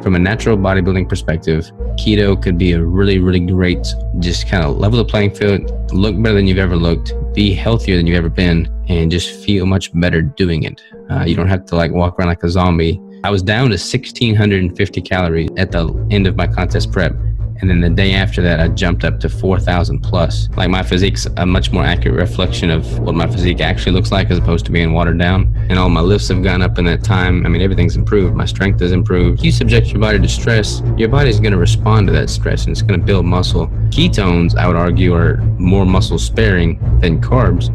from a natural bodybuilding perspective, keto could be a really, really great, just kind of level the playing field, look better than you've ever looked, be healthier than you've ever been, and just feel much better doing it. You don't have to like walk around like a zombie. I was down to 1,650 calories at the end of my contest prep. And then the day after that, I jumped up to 4,000 plus. Like my physique's a much more accurate reflection of what my physique actually looks like as opposed to being watered down. And all my lifts have gone up in that time. I mean, everything's improved. My strength has improved. If you subject your body to stress, your body's going to respond to that stress and it's going to build muscle. Ketones, I would argue, are more muscle sparing than carbs.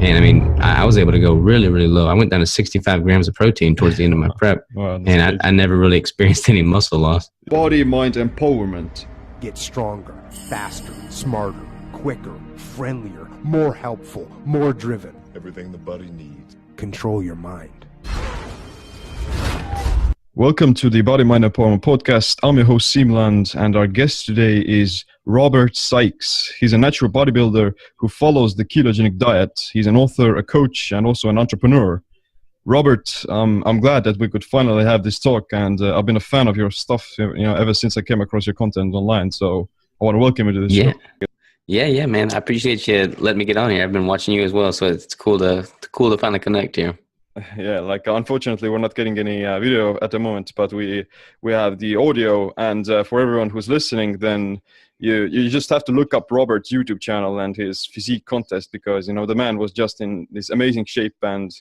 And I mean, I was able to go really, really low. I went down to 65 grams of protein towards the end of my prep. Wow, and I never really experienced any muscle loss. Body, mind empowerment. Get stronger, faster, smarter, quicker, friendlier, more helpful, more driven. Everything the body needs. Control your mind. Welcome to the Body, Mind Empowerment Podcast. I'm your host, Simland, and our guest today is Robert Sykes. He's a natural bodybuilder who follows the ketogenic diet. He's an author, a coach, and also an entrepreneur. Robert, I'm glad that we could finally have this talk, and I've been a fan of your stuff, ever since I came across your content online. So I want to welcome you to this show. Yeah, man. I appreciate you letting me get on here. I've been watching you as well, so it's cool to finally connect here. Yeah, like unfortunately we're not getting any video at the moment, but we have the audio, and for everyone who's listening, then you just have to look up Robert's YouTube channel and his physique contest, because the man was just in this amazing shape, and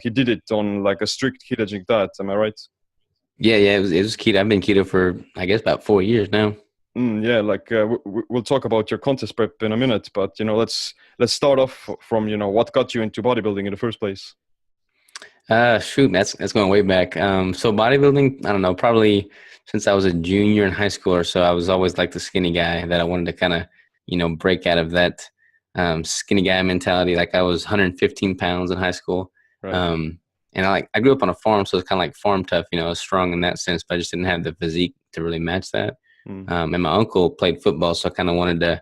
he did it on like a strict ketogenic diet. Am I right? Yeah, it was keto. I've been keto for I guess about 4 years now. We'll talk about your contest prep in a minute, but let's start off from what got you into bodybuilding in the first place. Shoot, that's going way back. So bodybuilding, I don't know, probably since I was a junior in high school or so, I was always like the skinny guy that I wanted to kind of break out of that skinny guy mentality. Like I was 115 pounds in high school. Right. And I grew up on a farm, so it's kind of like farm tough, I was strong in that sense, but I just didn't have the physique to really match that. And my uncle played football, so I kind of wanted to,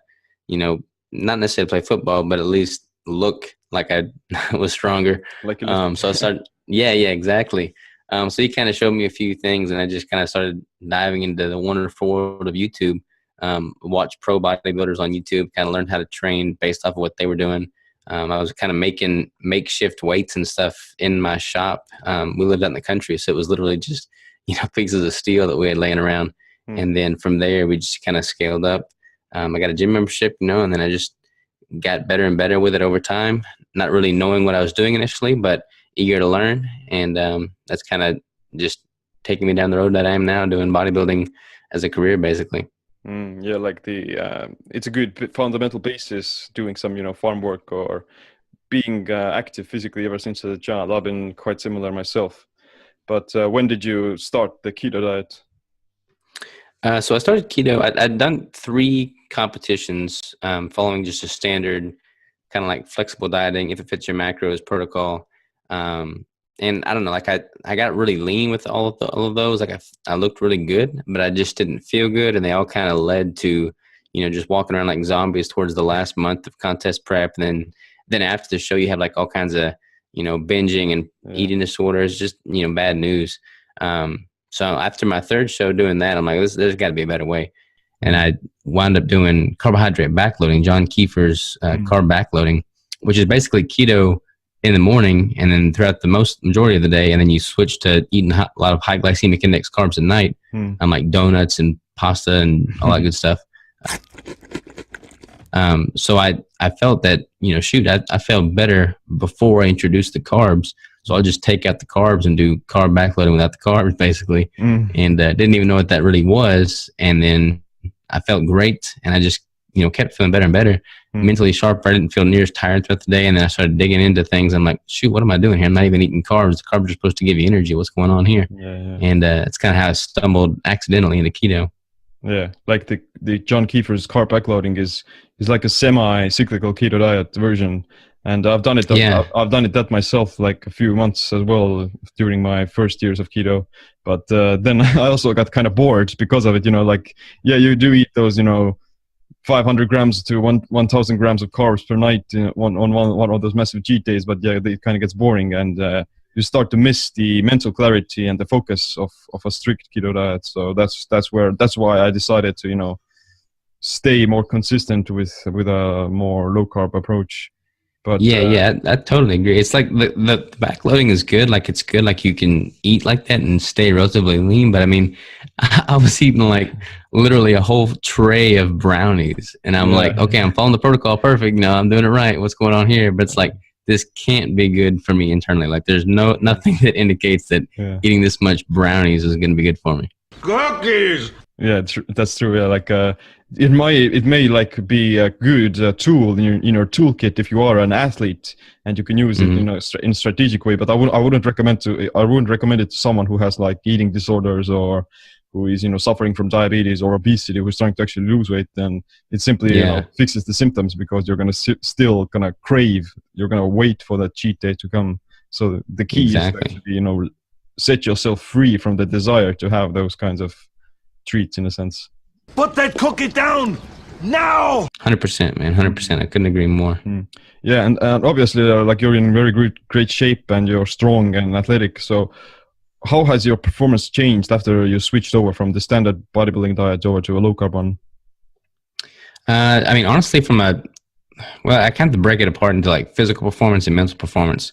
not necessarily play football, but at least look like I was stronger. So I started, yeah, exactly. So he kind of showed me a few things, and I just kind of started diving into the wonderful world of YouTube. Watched pro bodybuilders on YouTube, kind of learned how to train based off of what they were doing. I was kind of making makeshift weights and stuff in my shop. We lived out in the country, so it was literally just, pieces of steel that we had laying around. And then from there, we just kind of scaled up. I got a gym membership, and then I just got better and better with it over time, not really knowing what I was doing initially, but eager to learn. And that's kind of just taking me down the road that I am now, doing bodybuilding as a career, basically. Like it's a good fundamental basis, doing some, farm work or being active physically ever since a child. I've been quite similar myself. But when did you start the keto diet? So I started keto. I'd done 3 competitions following just a standard kind of like flexible dieting, if it fits your macros protocol. And I don't know, like I got really lean with all of those. Like I looked really good, but I just didn't feel good. And they all kind of led to, just walking around like zombies towards the last month of contest prep. And then after the show, you have like all kinds of, binging and eating disorders, just, bad news. So after my 3rd show doing that, I'm like, there's got to be a better way. And I wound up doing carbohydrate backloading, John Kiefer's carb backloading, which is basically keto in the morning and then throughout the majority of the day. And then you switch to eating a lot of high glycemic index carbs at night. I'm like donuts and pasta and all that good stuff. So I felt that, I felt better before I introduced the carbs. So I'll just take out the carbs and do carb backloading without the carbs, basically. And didn't even know what that really was. And then I felt great, and I just, kept feeling better and better. Mentally sharper. I didn't feel near as tired throughout the day. And then I started digging into things. I'm like, shoot, what am I doing here? I'm not even eating carbs. The carbs are supposed to give you energy. What's going on here? Yeah. And it's kind of how I stumbled accidentally into keto. Yeah, like the John Kiefer's carb backloading is like a semi-cyclical keto diet version. And I've done it. I've done it that myself, like a few months as well during my first years of keto. But then I also got kind of bored because of it. You do eat those, 500 grams to 1,000 grams of carbs per night on one of those massive cheat days. But yeah, it kind of gets boring. And you start to miss the mental clarity and the focus of a strict keto diet. So that's why I decided to, you know, stay more consistent with a more low carb approach. But Yeah, I totally agree. It's like the backloading is good. Like it's good. Like you can eat like that and stay relatively lean. But I mean, I was eating like literally a whole tray of brownies, and I'm like, okay, I'm following the protocol perfect. No, I'm doing it right. What's going on here? But it's like this can't be good for me internally. Like there's nothing that indicates that eating this much brownies is going to be good for me. Cookies! Yeah, that's true. Yeah, like it may like be a good tool in your toolkit if you are an athlete and you can use it, you know, in a strategic way. But I wouldn't recommend it to someone who has like eating disorders or who is, you know, suffering from diabetes or obesity, who's trying to actually lose weight. Then it simply you know, fixes the symptoms, because you're gonna still gonna crave. You're gonna wait for that cheat day to come. So the key is to actually, you know, set yourself free from the desire to have those kinds of treats, in a sense. Put that cookie down now! 100%, man. 100%. I couldn't agree more. Yeah, and obviously, like you're in very great shape and you're strong and athletic. So, how has your performance changed after you switched over from the standard bodybuilding diet over to a low carb one? I mean, honestly, I kind of break it apart into like physical performance and mental performance.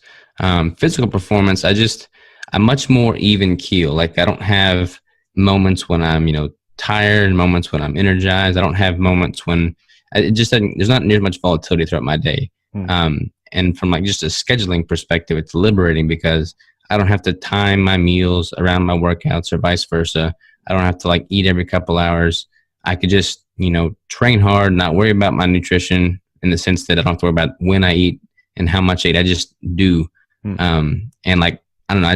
Physical performance, I'm much more even keel. Like I don't have moments when I'm, you know, tired, moments when I'm energized. I don't have moments when there's not near as much volatility throughout my day. And from like just a scheduling perspective, it's liberating because I don't have to time my meals around my workouts or vice versa. I don't have to like eat every couple hours. I could just, you know, train hard, not worry about my nutrition in the sense that I don't have to worry about when I eat and how much I eat. I just do. And like, I don't know,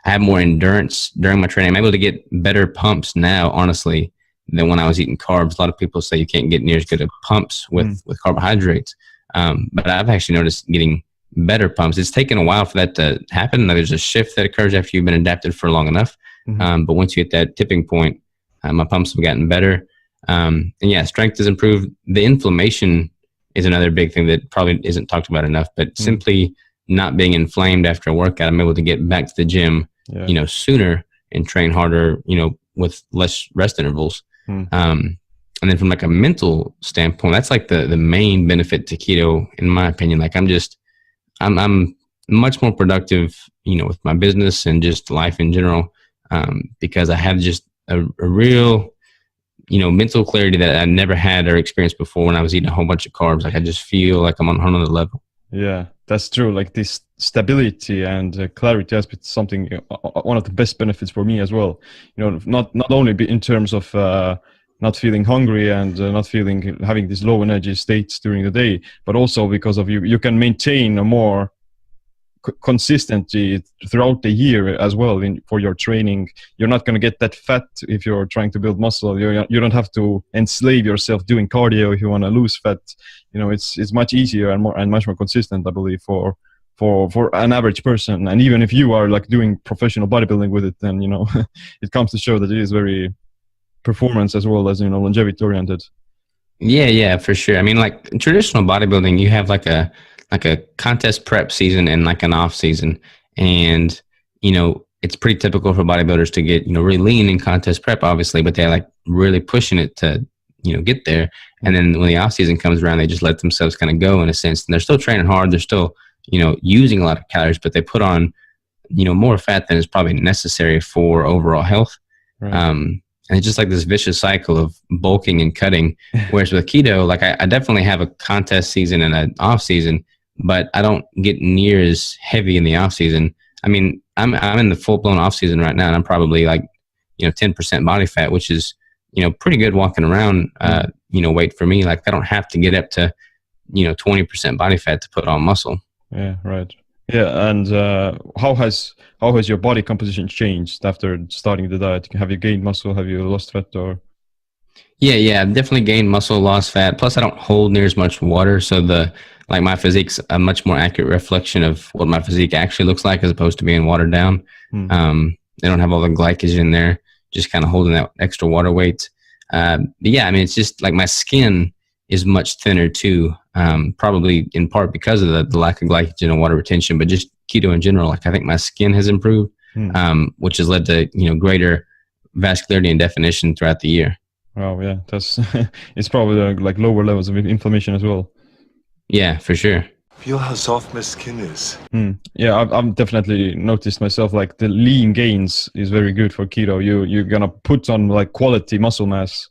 I have more endurance during my training. I'm able to get better pumps now, honestly, than when I was eating carbs. A lot of people say you can't get near as good of pumps with carbohydrates. But I've actually noticed getting better pumps. It's taken a while for that to happen. There's a shift that occurs after you've been adapted for long enough. But once you hit that tipping point, my pumps have gotten better. And yeah, strength has improved. The inflammation is another big thing that probably isn't talked about enough, but simply not being inflamed after a workout, I'm able to get back to the gym, you know, sooner and train harder, you know, with less rest intervals. And then from like a mental standpoint, that's like the main benefit to keto, in my opinion. Like I'm much more productive, you know, with my business and just life in general, because I have just a real, you know, mental clarity that I never had or experienced before when I was eating a whole bunch of carbs. Like I just feel like I'm on another level. Yeah, that's true. Like this stability and clarity has been something, one of the best benefits for me as well. You know, not only in terms of not feeling hungry and not having these low energy states during the day, but also because of you can maintain a more consistency throughout the year as well for your training. You're not going to get that fat if you're trying to build muscle. You don't have to enslave yourself doing cardio if you want to lose fat. You know, it's much easier and much more consistent, I believe, for an average person. And even if you are like doing professional bodybuilding with it, then, you know, it comes to show that it is very performance as well as, you know, longevity oriented. Yeah, for sure. I mean, like traditional bodybuilding, you have like a contest prep season and like an off season. And, you know, it's pretty typical for bodybuilders to get, you know, really lean in contest prep, obviously, but they're like really pushing it to, you know, get there. And then when the off season comes around, they just let themselves kind of go in a sense. And they're still training hard. They're still, you know, using a lot of calories, but they put on, you know, more fat than is probably necessary for overall health. Right. And it's just like this vicious cycle of bulking and cutting. Whereas with keto, like I definitely have a contest season and an off season, but I don't get near as heavy in the off season. I mean, I'm in the full blown off season right now, and I'm probably like, you know, 10% body fat, which is, you know, pretty good walking around, you know, weight for me. Like I don't have to get up to, you know, 20% body fat to put on muscle. Yeah, right. Yeah, and how has your body composition changed after starting the diet? Have you gained muscle? Have you lost fat? Or Yeah, I've definitely gained muscle, lost fat. Plus, I don't hold near as much water, so my physique's a much more accurate reflection of what my physique actually looks like, as opposed to being watered down. They don't have all the glycogen in there, just kind of holding that extra water weight. But yeah, I mean, it's just like my skin is much thinner too, probably in part because of the lack of glycogen and water retention, but just keto in general. Like I think my skin has improved, which has led to, greater vascularity and definition throughout the year. Wow, yeah, that's it's probably like lower levels of inflammation as well. Yeah, for sure. Feel how soft my skin is. Yeah, I've definitely noticed myself, like the lean gains is very good for keto. You're gonna put on like quality muscle mass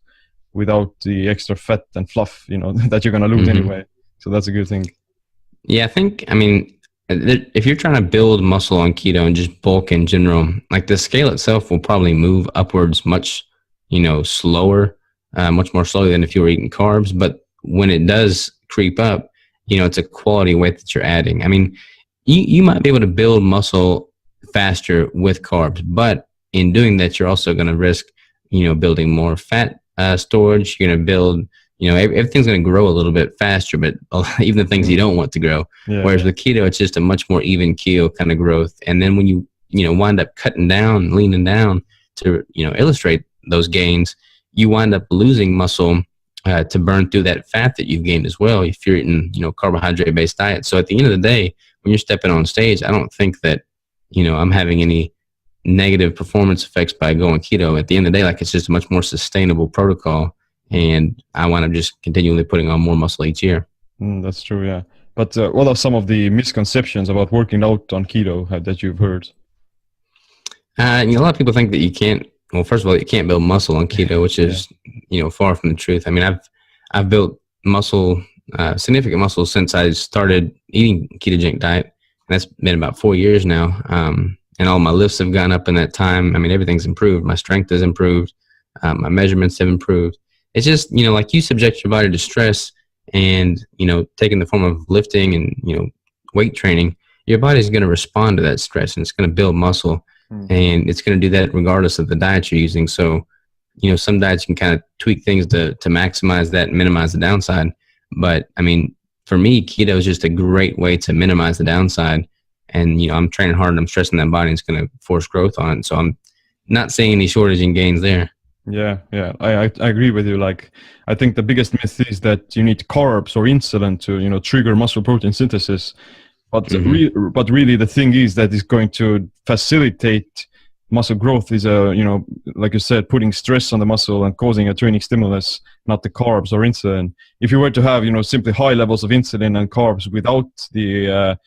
without the extra fat and fluff, that you're gonna lose anyway. So that's a good thing. Yeah, I mean, if you're trying to build muscle on keto and just bulk in general, like the scale itself will probably move upwards much, slower, much more slowly than if you were eating carbs. But when it does creep up, it's a quality weight that you're adding. I mean, you might be able to build muscle faster with carbs, but in doing that, you're also going to risk, building more fat storage. You're going to build, everything's going to grow a little bit faster, but even the things you don't want to grow. Yeah, Whereas with keto, it's just a much more even keel kind of growth. And then when you, wind up cutting down, leaning down to, illustrate those gains, you wind up losing muscle to burn through that fat that you've gained as well if you're eating, carbohydrate-based diet. So at the end of the day, when you're stepping on stage, I don't think that, I'm having any negative performance effects by going keto. At the end of the day, like it's just a much more sustainable protocol. And I wind up just continually putting on more muscle each year. That's true, yeah. But what are some of the misconceptions about working out on keto that you've heard? A lot of people think that you can't. Well, first of all, you can't build muscle on keto, which is far from the truth. I mean, I've built muscle, significant muscle since I started eating ketogenic diet, and that's been about 4 years now. And all my lifts have gone up in that time. I mean, everything's improved. My strength has improved. My measurements have improved. It's just, like you subject your body to stress and, taking the form of lifting and, weight training, your body's going to respond to that stress and it's going to build muscle and it's going to do that regardless of the diet you're using. So, some diets you can kind of tweak things to maximize that and minimize the downside. But I mean, for me, keto is just a great way to minimize the downside. And, I'm training hard and I'm stressing that body and it's going to force growth on it. So I'm not seeing any shortage in gains there. Yeah, I agree with you. Like, I think the biggest myth is that you need carbs or insulin to, trigger muscle protein synthesis. But but really the thing is that is going to facilitate muscle growth is like you said, putting stress on the muscle and causing a training stimulus, not the carbs or insulin. If you were to have, simply high levels of insulin and carbs without the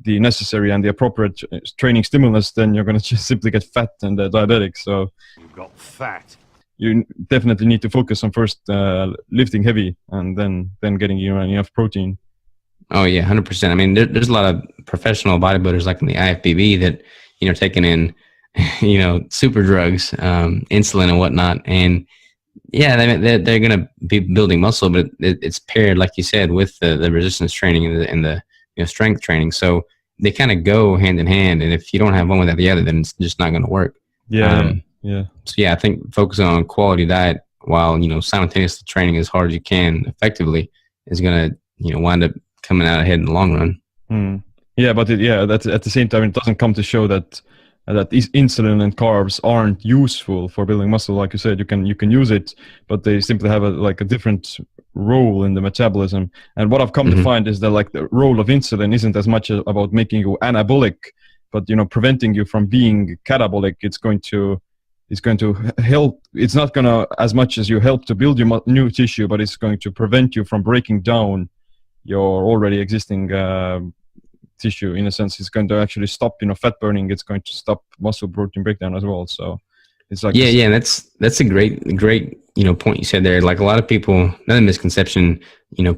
necessary and the appropriate training stimulus, then you're going to just simply get fat and diabetic. So You got fat. you definitely need to focus on first lifting heavy and then getting enough protein. Oh yeah, 100%. I mean, there's a lot of professional bodybuilders like in the IFBB that, taking in, super drugs, insulin and whatnot. And yeah, they're going to be building muscle, but it's paired, like you said, with the resistance training and the strength training. So they kind of go hand in hand. And if you don't have one without the other, then it's just not going to work. Yeah. So yeah, I think focusing on quality diet while, simultaneously training as hard as you can effectively is going to, wind up coming out ahead in the long run. Yeah, but that's at the same time, it doesn't come to show that these insulin and carbs aren't useful for building muscle. Like you said, you can use it, but they simply have a different role in the metabolism. And what I've come to find is that like the role of insulin isn't as much about making you anabolic, but preventing you from being catabolic. It's going to help. It's not going to, as much as you help to build your new tissue, but it's going to prevent you from breaking down your already existing tissue. In a sense, it's going to actually stop fat burning. It's going to stop muscle protein breakdown as well. So it's like and that's a great point you said there. Like a lot of people, another misconception,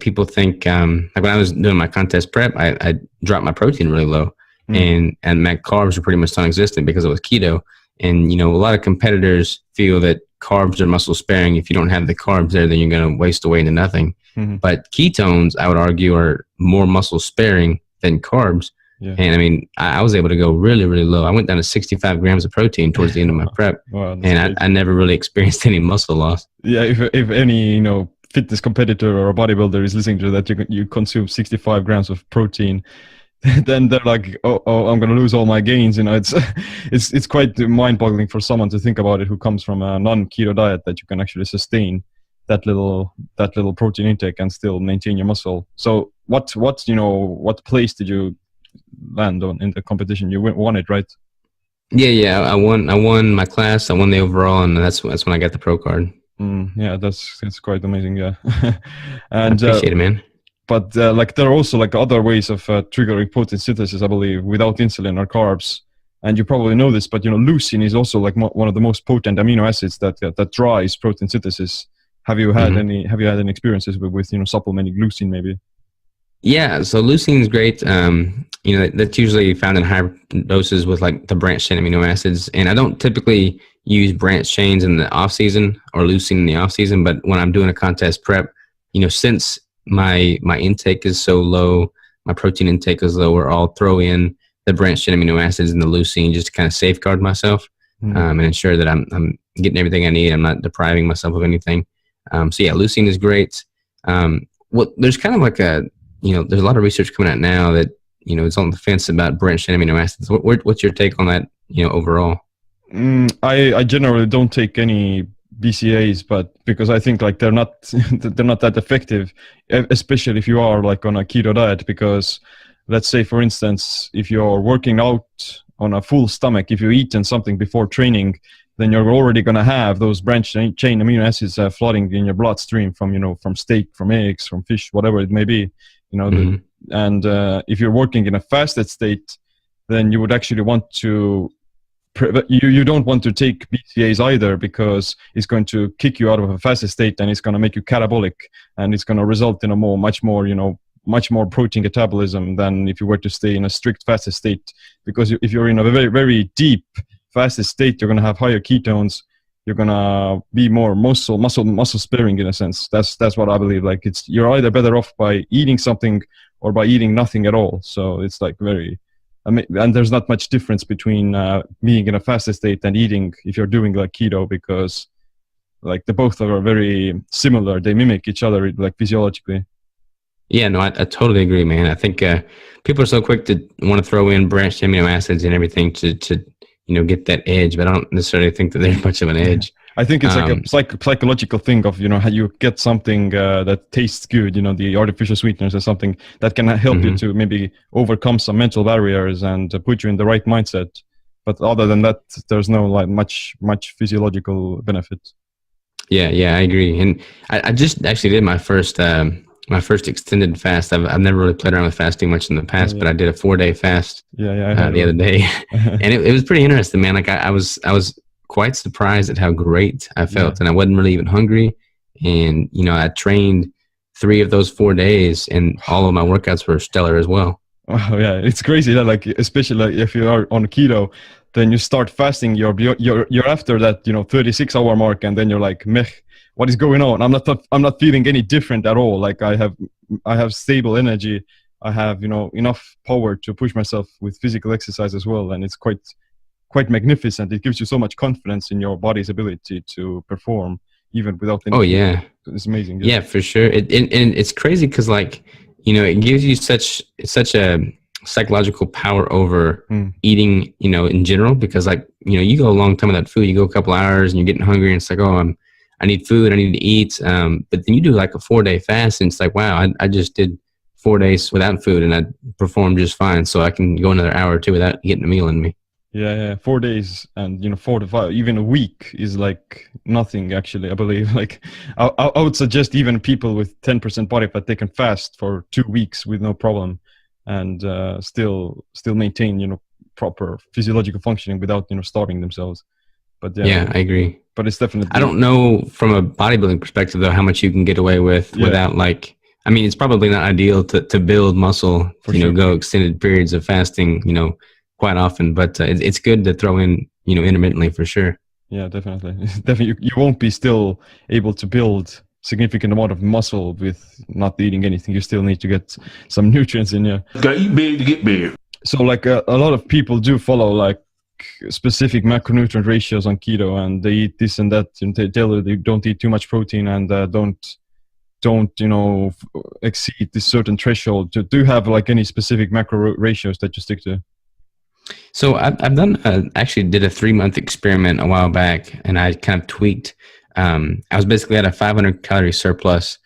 people think like when I was doing my contest prep, I dropped my protein really low and my carbs were pretty much non-existent because it was keto. And a lot of competitors feel that carbs are muscle sparing. If you don't have the carbs there, then you're going to waste away into nothing. But ketones, I would argue, are more muscle sparing than carbs. Yeah. And I mean, I was able to go really, really low. I went down to 65 grams of protein towards the end of my prep. Wow, and I never really experienced any muscle loss. Yeah, if any fitness competitor or a bodybuilder is listening to that, you consume 65 grams of protein, then they're like, oh, I'm going to lose all my gains. It's quite mind-boggling for someone to think about it who comes from a non-keto diet, that you can actually sustain that little protein intake and still maintain your muscle. So what place did you land on in the competition? You won it, right? Yeah. I won my class. I won the overall, and that's when I got the pro card. Yeah, that's quite amazing. Yeah, I and appreciate it, man. but like there are also like other ways of triggering protein synthesis, I believe, without insulin or carbs. And you probably know this, but leucine is also like one of the most potent amino acids that drives protein synthesis. Have you had any experiences with supplementing leucine maybe? Yeah, so leucine is great. That's usually found in higher doses with like the branched chain amino acids. And I don't typically use branched chains in the off season or leucine in the off season, but when I'm doing a contest prep, since my intake is so low, my protein intake is lower, I'll throw in the branched chain amino acids and the leucine just to kind of safeguard myself and ensure that I'm getting everything I need. I'm not depriving myself of anything. So yeah, leucine is great. There's kind of like there's a lot of research coming out now that, it's on the fence about branched chain amino acids. What's your take on that, overall? I generally don't take any BCAAs, but because I think like they're not that effective, especially if you are like on a keto diet, because let's say, for instance, if you're working out on a full stomach, if you eaten something before training, then you're already going to have those branched chain amino acids flooding in your bloodstream from steak, from eggs, from fish, whatever it may be. And if you're working in a fasted state, then you would actually want to you don't want to take BCAAs either, because it's going to kick you out of a fasted state and it's going to make you catabolic, and it's going to result in a much more protein catabolism than if you were to stay in a strict fasted state. Because if you're in a very, very deep fasted state, you're going to have higher ketones. You're going to be more muscle sparing in a sense. That's what I believe. Like you're either better off by eating something or by eating nothing at all. So it's like and there's not much difference between being in a fasted state and eating if you're doing like keto, because like the both are very similar. They mimic each other like physiologically. Yeah, no, I totally agree, man. I think people are so quick to want to throw in branched amino acids and everything to get that edge, but I don't necessarily think that there's much of an edge. I think it's like a psychological thing of, how you get something that tastes good, the artificial sweeteners or something that can help you to maybe overcome some mental barriers and put you in the right mindset. But other than that, there's no like much physiological benefit. Yeah, I agree. And I just actually did my first extended fast. I've never really played around with fasting much in the past, but I did a 4-day fast the other day, and it was pretty interesting, man. Like I was quite surprised at how great I felt, and I wasn't really even hungry. And I trained 3 of those 4 days, and all of my workouts were stellar as well. Wow, yeah, it's crazy that like, especially like if you are on keto, then you start fasting, you're after that 36-hour mark, and then you're like, meh, what is going on? I'm not feeling any different at all. Like I have stable energy. I have enough power to push myself with physical exercise as well, and it's quite magnificent. It gives you so much confidence in your body's ability to perform even without any. Oh yeah, it's amazing. Yeah, for sure. And it's crazy because like it gives you such a psychological power over eating in general, because like you go a long time without food, you go a couple hours and you're getting hungry, and it's like, oh, I need food, I need to eat. But then you do like a 4-day fast, and it's like, wow, I just did 4 days without food and I performed just fine. So I can go another hour or 2 without getting a meal in me. Yeah, 4 days and 4 to 5, even a week is like nothing actually. I believe like I would suggest even people with 10% body fat, they can fast for 2 weeks with no problem, and still maintain proper physiological functioning without starving themselves. But yeah, I agree. But it's definitely. I don't know from a bodybuilding perspective though how much you can get away with without like. I mean, it's probably not ideal to build muscle. Go extended periods of fasting. Quite often, but it's good to throw in intermittently for sure. Yeah, definitely. You won't be still able to build significant amount of muscle with not eating anything. You still need to get some nutrients in you. Gotta eat big to get big. So like a lot of people do follow like specific macronutrient ratios on keto, and they eat this and that, and they tell you they don't eat too much protein and don't exceed this certain threshold. Do you have like any specific macro ratios that you stick to? So I've done actually did a 3-month experiment a while back, and I kind of tweaked. I was basically at a 500 calorie surplus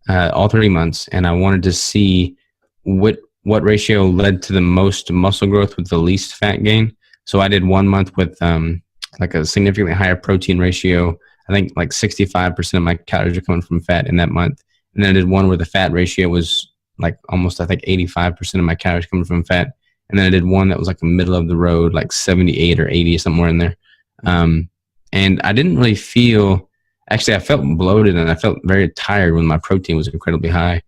all 3 months, and I wanted to see what what ratio led to the most muscle growth with the least fat gain. So I did 1 month with like a significantly higher protein ratio. I think like 65% of my calories are coming from fat in that month. And then I did one where the fat ratio was like almost, I think 85% of my calories coming from fat. And then I did one that was like a middle of the road, like 78 or 80, somewhere in there. And I didn't really feel, actually I felt bloated and I felt very tired when my protein was incredibly high.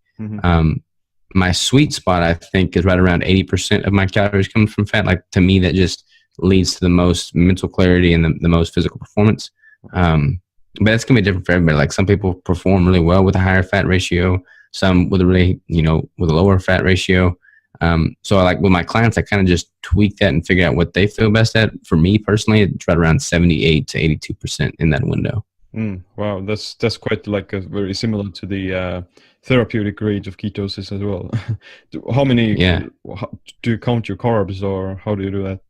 My sweet spot, I think, is right around 80% of my calories coming from fat. Like, to me, that just leads to the most mental clarity and the most physical performance. But it's going to be different for everybody. Like, some people perform really well with a higher fat ratio, some with a really, with a lower fat ratio. So like with my clients, I kind of just tweak that and figure out what they feel best at. For me personally, it's right around 78 to 82% in that window. Wow, that's quite like very similar to the therapeutic range of ketosis as well. How many? Do you count your carbs, or how do you do that?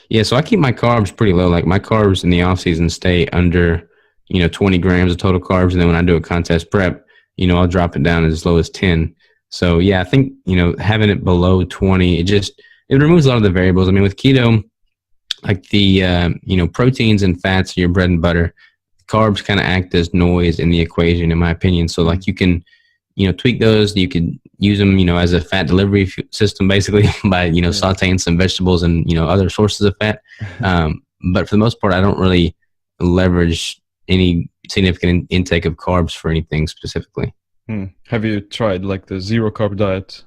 Yeah, so I keep my carbs pretty low. Like, my carbs in the off season stay under 20 grams of total carbs, and then when I do a contest prep, I'll drop it down as low as 10. So yeah, I think having it below 20, it removes a lot of the variables. I mean, with keto, like the proteins and fats are your bread and butter. Carbs kind of act as noise in the equation, in my opinion. So like, you can tweak those. You could use them as a fat delivery system, basically, by sauteing some vegetables and other sources of fat. But for the most part, I don't really leverage any significant intake of carbs for anything specifically. Have you tried like the zero carb diet?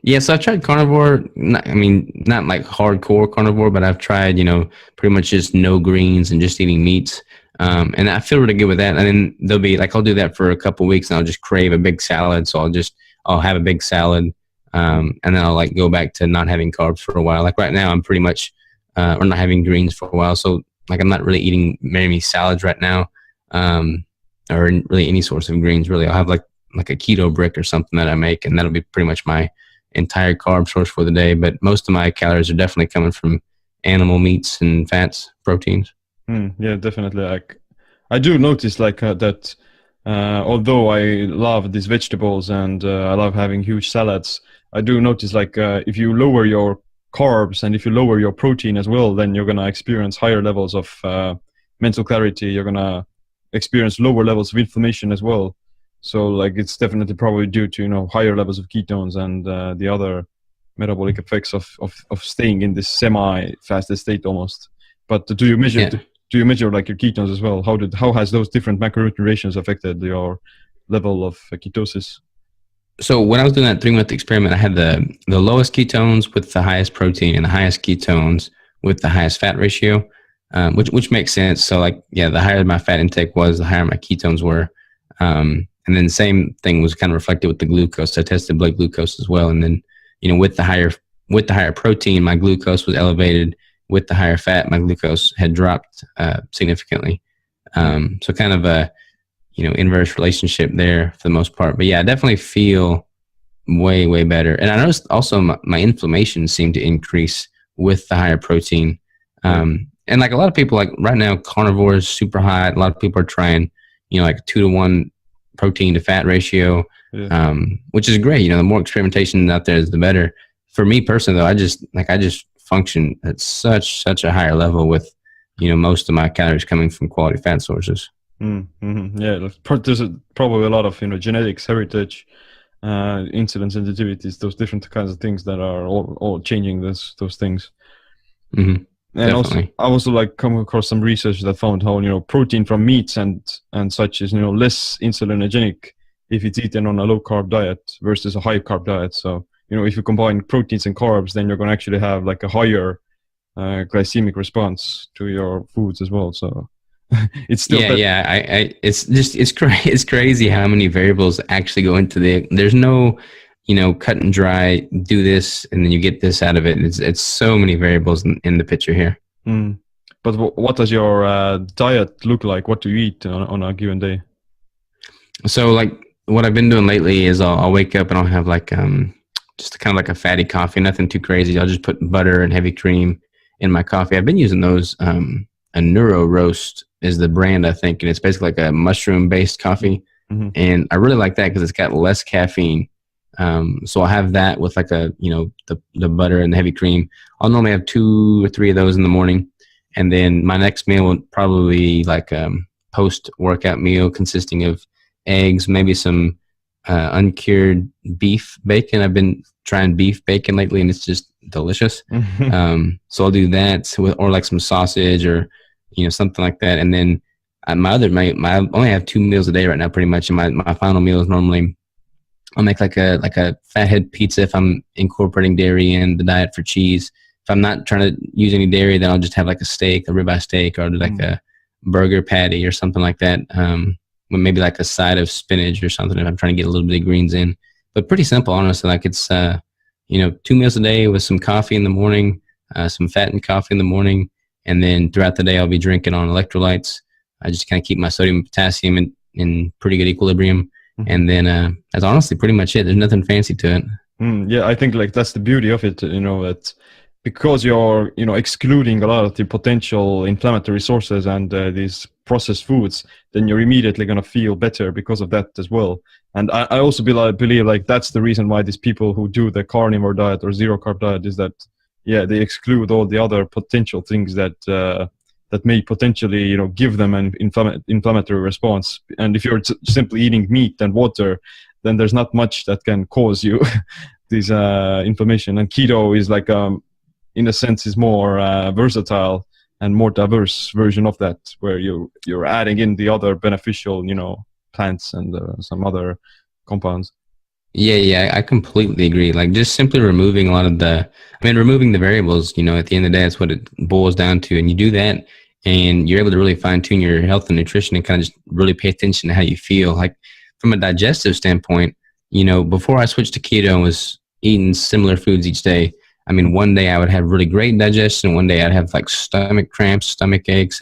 Yeah, so I've tried carnivore. Not like hardcore carnivore, but I've tried, pretty much just no greens and just eating meats. And I feel really good with that. And then there'll be like, I'll do that for a couple of weeks and I'll just crave a big salad. So I'll have a big salad. And then I'll like go back to not having carbs for a while. Like right now, I'm pretty much, or not having greens for a while. So like, I'm not really eating very many salads right now. Or really any source of greens, really. I'll have like a keto brick or something that I make, and that'll be pretty much my entire carb source for the day. But most of my calories are definitely coming from animal meats and fats, proteins. Yeah, definitely. Like, I do notice like that. Although I love these vegetables and I love having huge salads, I do notice like if you lower your carbs and if you lower your protein as well, then you're gonna experience higher levels of mental clarity. You're gonna experience lower levels of inflammation as well. So like, it's definitely probably due to higher levels of ketones and the other metabolic effects of staying in this semi-fasted state almost. But do you measure like your ketones as well? How has those different macronutrients affected your level of ketosis? So when I was doing that 3-month experiment, I had the lowest ketones with the highest protein and the highest ketones with the highest fat ratio. Which makes sense. So like, yeah, the higher my fat intake was, the higher my ketones were. And then the same thing was kind of reflected with the glucose. I tested blood glucose as well. And then, with the higher protein, my glucose was elevated. With the higher fat, my glucose had dropped significantly. So kind of a, inverse relationship there for the most part. But yeah, I definitely feel way, way better. And I noticed also my inflammation seemed to increase with the higher protein. And like a lot of people, like right now, carnivore is super high. A lot of people are trying, like a 2-to-1 protein to fat ratio, which is great. The more experimentation out there, is the better. For me personally, though, I just function at such a higher level with, most of my calories coming from quality fat sources. Yeah, there's probably a lot of genetics, heritage, insulin sensitivities, those different kinds of things that are all changing those things. And also, I also like come across some research that found how protein from meats and such is less insulinogenic if it's eaten on a low carb diet versus a high carb diet. So if you combine proteins and carbs, then you're going to actually have like a higher glycemic response to your foods as well. So it's still it's crazy how many variables actually go into there's no cut and dry, do this, and then you get this out of it. It's so many variables in the picture here. But what does your diet look like? What do you eat on a given day? So like what I've been doing lately is I'll wake up and I'll have like just kind of like a fatty coffee, nothing too crazy. I'll just put butter and heavy cream in my coffee. I've been using those. A Neuro Roast is the brand, I think, and it's basically like a mushroom-based coffee. And I really like that because it's got less caffeine. So I'll have that with like the butter and the heavy cream. I'll normally have 2 or 3 of those in the morning. And then my next meal would probably be like post-workout meal consisting of eggs, maybe some uncured beef bacon. I've been trying beef bacon lately, and it's just delicious. So I'll do that or like some sausage or something like that. And then I only have 2 meals a day right now, pretty much. And my final meal is normally I'll make like a fathead pizza if I'm incorporating dairy in the diet for cheese. If I'm not trying to use any dairy, then I'll just have like a steak, a ribeye steak, or I'll do like a burger patty or something like that. With maybe like a side of spinach or something if I'm trying to get a little bit of greens in. But pretty simple, honestly. Like it's 2 meals a day with some coffee in the morning, some fattened coffee in the morning, and then throughout the day I'll be drinking on electrolytes. I just kind of keep my sodium and potassium in pretty good equilibrium. And then that's honestly pretty much it. There's nothing fancy to it. Yeah, I think like that's the beauty of it, that because you're, excluding a lot of the potential inflammatory sources and these processed foods, then you're immediately going to feel better because of that as well. And I also believe like that's the reason why these people who do the carnivore diet or zero carb diet is that, they exclude all the other potential things that that may potentially, give them an inflammatory response. And if you're simply eating meat and water, then there's not much that can cause you this inflammation. And keto is like, in a sense, is more versatile and more diverse version of that, where you're adding in the other beneficial, plants and some other compounds. Yeah, I completely agree. Like just simply removing a lot of removing the variables, at the end of the day, that's what it boils down to. And you do that and you're able to really fine tune your health and nutrition and kind of just really pay attention to how you feel. Like from a digestive standpoint, before I switched to keto and was eating similar foods each day, one day I would have really great digestion. One day I'd have like stomach cramps, stomach aches.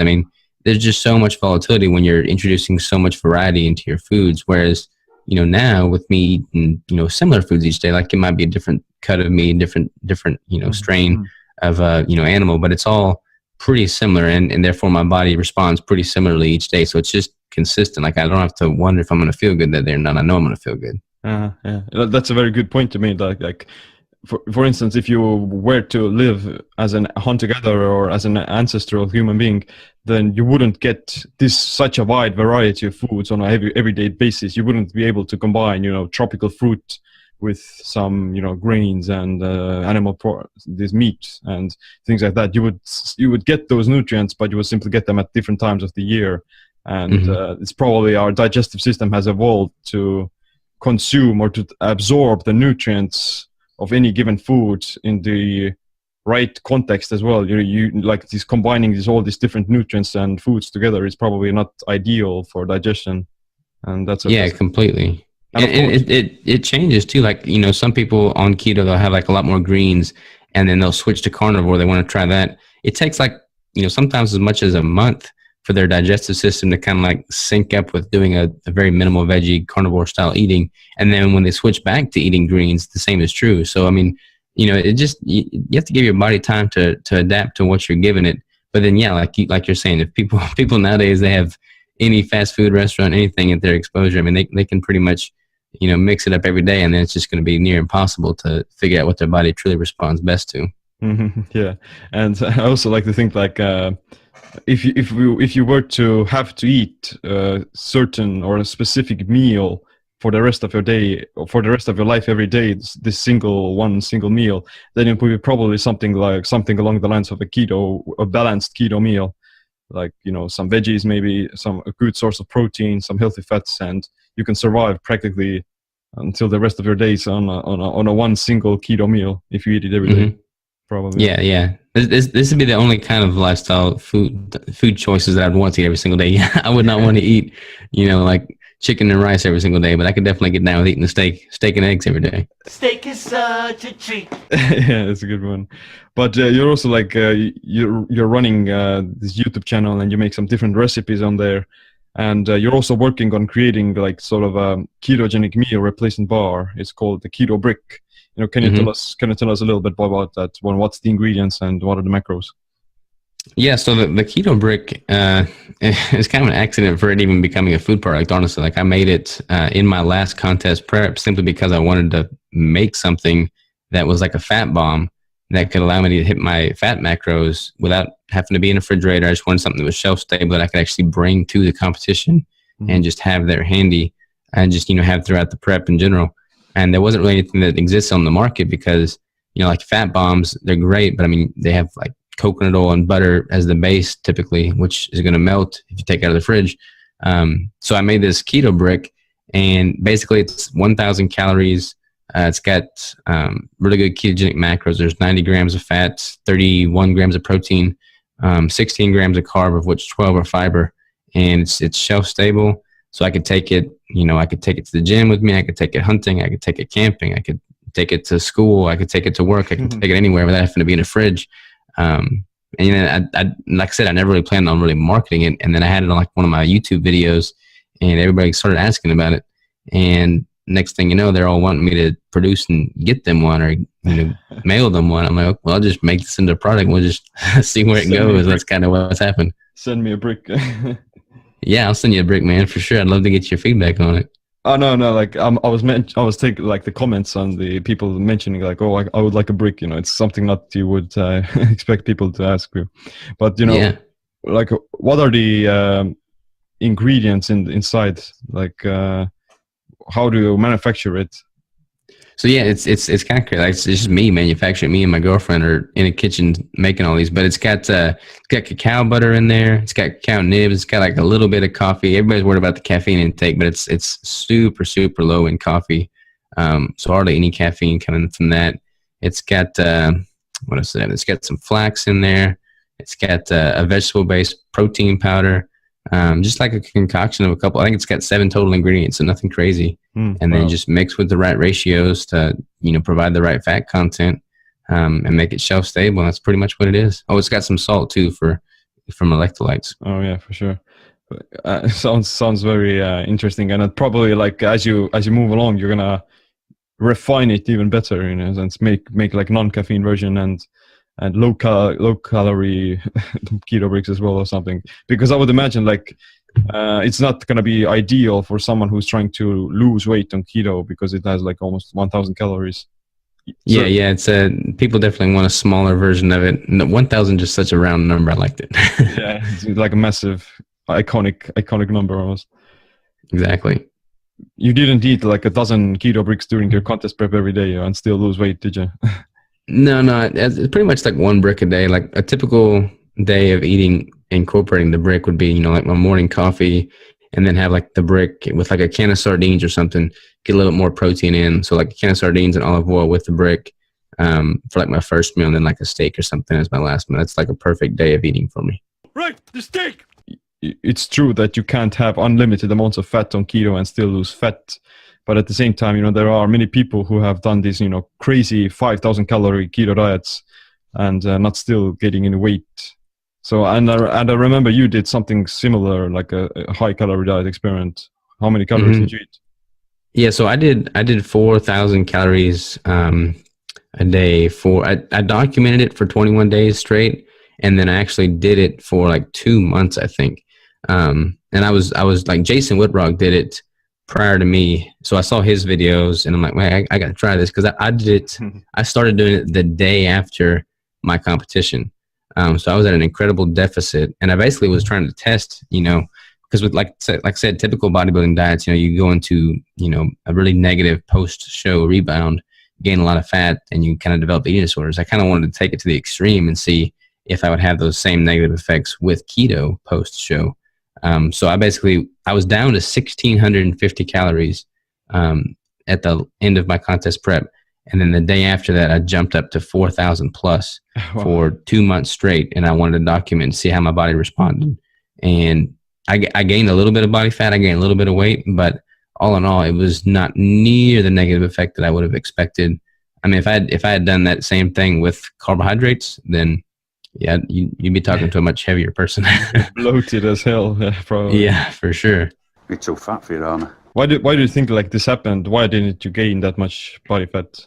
There's just so much volatility when you're introducing so much variety into your foods. Whereas, now with me eating, similar foods each day, like it might be a different cut of meat, different, strain of, animal, but it's all pretty similar. And therefore my body responds pretty similarly each day. So it's just consistent. Like I don't have to wonder if I'm going to feel good that day or not. I know I'm going to feel good. Yeah, that's a very good point to me. Like for instance, if you were to live as an hunter-gatherer or as an ancestral human being, then you wouldn't get such a wide variety of foods on a everyday basis. You wouldn't be able to combine, tropical fruit with some, grains and this meat and things like that. You would get those nutrients, but you would simply get them at different times of the year. And it's probably our digestive system has evolved to consume or to absorb the nutrients of any given food in the right context as well. You like this combining all these different nutrients and foods together is probably not ideal for digestion, and that's completely. And it changes too. Like some people on keto, they'll have like a lot more greens, and then they'll switch to carnivore. They want to try that. It takes like sometimes as much as a month for their digestive system to kind of like sync up with doing a very minimal veggie carnivore style eating. And then when they switch back to eating greens, the same is true. So, it just, you have to give your body time to adapt to what you're giving it. But then, like you're saying, if people nowadays, they have any fast food restaurant, anything at their exposure, they can pretty much, mix it up every day. And then it's just going to be near impossible to figure out what their body truly responds best to. Yeah. And I also like to think like, if you were to have to eat a certain or a specific meal for the rest of your day or for the rest of your life every day, this single meal, then it would be probably something along the lines of a balanced keto meal, like some veggies, maybe a good source of protein, some healthy fats, and you can survive practically until the rest of your days on a one single keto meal if you eat it every day. Probably. Yeah. This would be the only kind of lifestyle food choices that I'd want to eat every single day. I would not want to eat, like chicken and rice every single day, but I could definitely get down with eating a steak and eggs every day. Steak is such a treat. Yeah, that's a good one. But you're also like you're running this YouTube channel and you make some different recipes on there, and you're also working on creating like sort of a ketogenic meal replacement bar. It's called the Keto Brick. Can you tell us a little bit about that one? What's the ingredients and what are the macros? Yeah, so the Keto Brick is kind of an accident for it even becoming a food product, honestly. Like I made it in my last contest prep simply because I wanted to make something that was like a fat bomb that could allow me to hit my fat macros without having to be in a refrigerator. I just wanted something that was shelf stable that I could actually bring to the competition and just have there handy and just, have throughout the prep in general. And there wasn't really anything that exists on the market because, like fat bombs, they're great, but I mean, they have like coconut oil and butter as the base typically, which is going to melt if you take it out of the fridge. So I made this keto brick, and basically it's 1,000 calories. It's got really good ketogenic macros. There's 90 grams of fat, 31 grams of protein, 16 grams of carb, of which 12 are fiber, and it's shelf stable. So I could take it, I could take it to the gym with me. I could take it hunting. I could take it camping. I could take it to school. I could take it to work. I could take it anywhere without having to be in a fridge. And then I like I said, I never really planned on really marketing it. And then I had it on like one of my YouTube videos, and everybody started asking about it. And next thing you know, they're all wanting me to produce and get them one or mail them one. I'm like, well, I'll just make this into a product. We'll just see where it goes. That's kind of what's happened. Send me a brick. Yeah, I'll send you a brick, man, for sure. I'd love to get your feedback on it. Oh no, like I was taking like the comments on the people mentioning like, oh, I would like a brick. It's something that you would expect people to ask you. But like, what are the ingredients inside? Like, how do you manufacture it? So yeah, it's kind of crazy. Like, it's just me manufacturing. Me and my girlfriend are in a kitchen making all these. But it's got cacao butter in there. It's got cacao nibs. It's got like a little bit of coffee. Everybody's worried about the caffeine intake, but it's super super low in coffee. So hardly any caffeine coming from that. It's got what is that? It's got some flax in there. It's got a vegetable based protein powder. Just like a concoction of a couple. I think it's got 7 total ingredients, so nothing crazy. And then just mix with the right ratios to, provide the right fat content, and make it shelf stable. That's pretty much what it is. Oh, it's got some salt too from electrolytes. Oh yeah, for sure. Sounds very interesting, and it probably like as you move along, you're gonna refine it even better, and make like non-caffeine version and low calorie keto bricks as well or something, because I would imagine like it's not going to be ideal for someone who's trying to lose weight on keto because it has like almost 1,000 calories. Yeah, it's people definitely want a smaller version of it. 1,000 just such a round number. I liked it. Yeah, it's like a massive iconic number almost. Exactly. You didn't eat like 1,000 keto bricks during your contest prep every day and still lose weight, did you? No, it's pretty much like 1 brick a day. Like a typical day of incorporating the brick would be, like my morning coffee, and then have like the brick with like a can of sardines or something, get a little more protein in. So like a can of sardines and olive oil with the brick for like my first meal, and then like a steak or something as my last meal. That's like a perfect day of eating for me. Right, the steak! It's true that you can't have unlimited amounts of fat on keto and still lose fat. But at the same time, there are many people who have done these, crazy 5,000 calorie keto diets and not still getting any weight. So, and I remember you did something similar, like a high calorie diet experiment. How many calories did you eat? Yeah, so I did 4,000 calories a day I documented it for 21 days straight, and then I actually did it for like 2 months, I think. And I was like, Jason Whitrock did it prior to me, so I saw his videos, and I'm like, man, I got to try this, because I did it. I started doing it the day after my competition. So I was at an incredible deficit, and I basically was trying to test, because with like I said, typical bodybuilding diets, you go into a really negative post-show rebound, gain a lot of fat, and you kind of develop eating disorders. I kind of wanted to take it to the extreme and see if I would have those same negative effects with keto post-show. So I was down to 1,650 calories at the end of my contest prep. And then the day after that, I jumped up to 4,000 plus for 2 months straight. And I wanted to document and see how my body responded. And I gained a little bit of body fat. I gained a little bit of weight. But all in all, it was not near the negative effect that I would have expected. I mean, if I had done that same thing with carbohydrates, then yeah, you'd be talking to a much heavier person. Bloated as hell, probably. Yeah, for sure. It's so fat for your armor. Why do you think like this happened? Why didn't you gain that much body fat?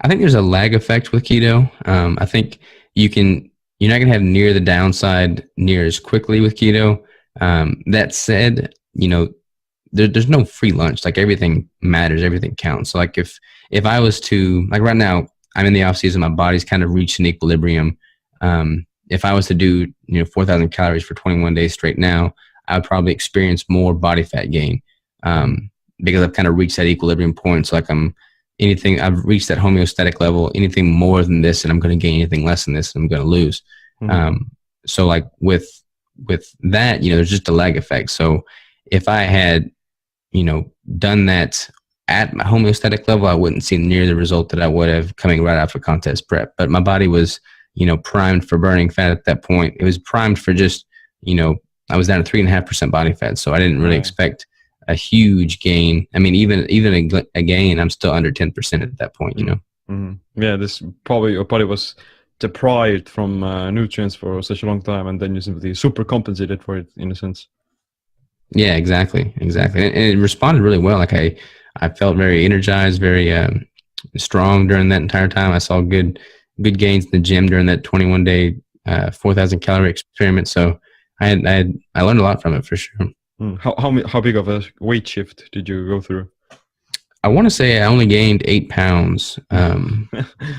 I think there's a lag effect with keto. I think you're not gonna have near the downside near as quickly with keto. That said, there's no free lunch. Like everything matters, everything counts. So like if I was to, like right now, I'm in the off season, my body's kind of reached an equilibrium. If I was to do 4,000 calories for 21 days straight now, I would probably experience more body fat gain, because I've kind of reached that equilibrium point. So like I've reached that homeostatic level. Anything more than this, and I'm going to gain. Anything less than this, and I'm going to lose. So like with that, there's just a lag effect. So if I had, done that at my homeostatic level, I wouldn't see near the result that I would have coming right after contest prep. But my body was, primed for burning fat at that point. It was primed for just, I was down to 3.5% body fat. So I didn't really expect a huge gain. I mean, even a gain, I'm still under 10% at that point, Yeah, this probably your body was deprived from nutrients for such a long time, and then you simply super compensated for it in a sense. Yeah, exactly. And it responded really well. Like I felt very energized, very strong during that entire time. I saw good gains in the gym during that 21-day 4,000 calorie experiment. So I learned a lot from it for sure. How big of a weight shift did you go through? I want to say I only gained 8 pounds,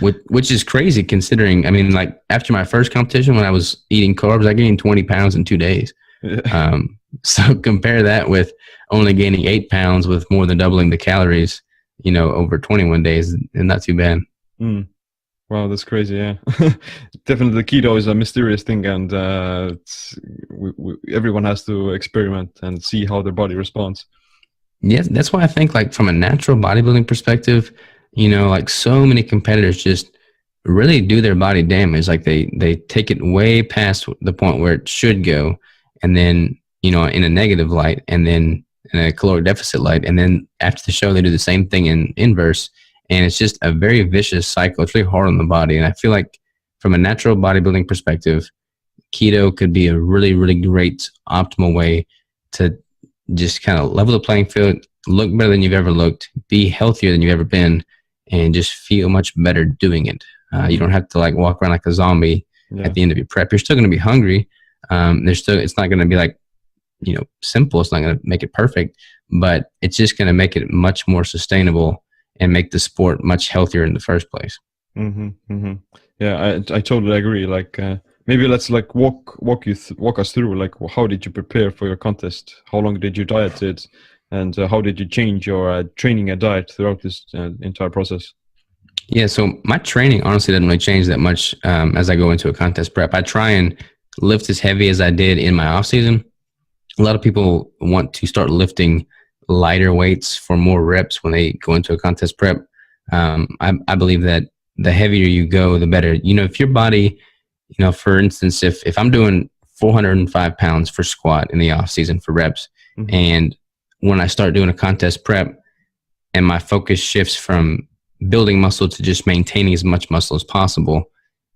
which is crazy considering, I mean, like after my first competition when I was eating carbs, I gained 20 pounds in 2 days. So compare that with only gaining 8 pounds with more than doubling the calories, over 21 days, and not too bad. Wow, that's crazy. Yeah, definitely the keto is a mysterious thing, and everyone has to experiment and see how their body responds. Yes, that's why I think like from a natural bodybuilding perspective, like so many competitors just really do their body damage. Like they take it way past the point where it should go, and then, in a negative light, and then in a caloric deficit light, and then after the show, they do the same thing in inverse. And it's just a very vicious cycle. It's really hard on the body. And I feel like from a natural bodybuilding perspective, keto could be a really, really great optimal way to just kind of level the playing field, look better than you've ever looked, be healthier than you've ever been, and just feel much better doing it. You don't have to like walk around like a zombie at the end of your prep. You're still going to be hungry. It's not going to be like, simple. It's not going to make it perfect, but it's just going to make it much more sustainable and make the sport much healthier in the first place. Yeah, I totally agree. Like maybe let's like walk us through like how did you prepare for your contest? How long did you diet it, and how did you change your training and diet throughout this entire process? Yeah, so my training honestly doesn't really change that much as I go into a contest prep. I try and lift as heavy as I did in my off season. A lot of people want to start lifting lighter weights for more reps when they go into a contest prep. I believe that the heavier you go, the better. If your body, for instance, if I'm doing 405 pounds for squat in the off season for reps, and when I start doing a contest prep and my focus shifts from building muscle to just maintaining as much muscle as possible,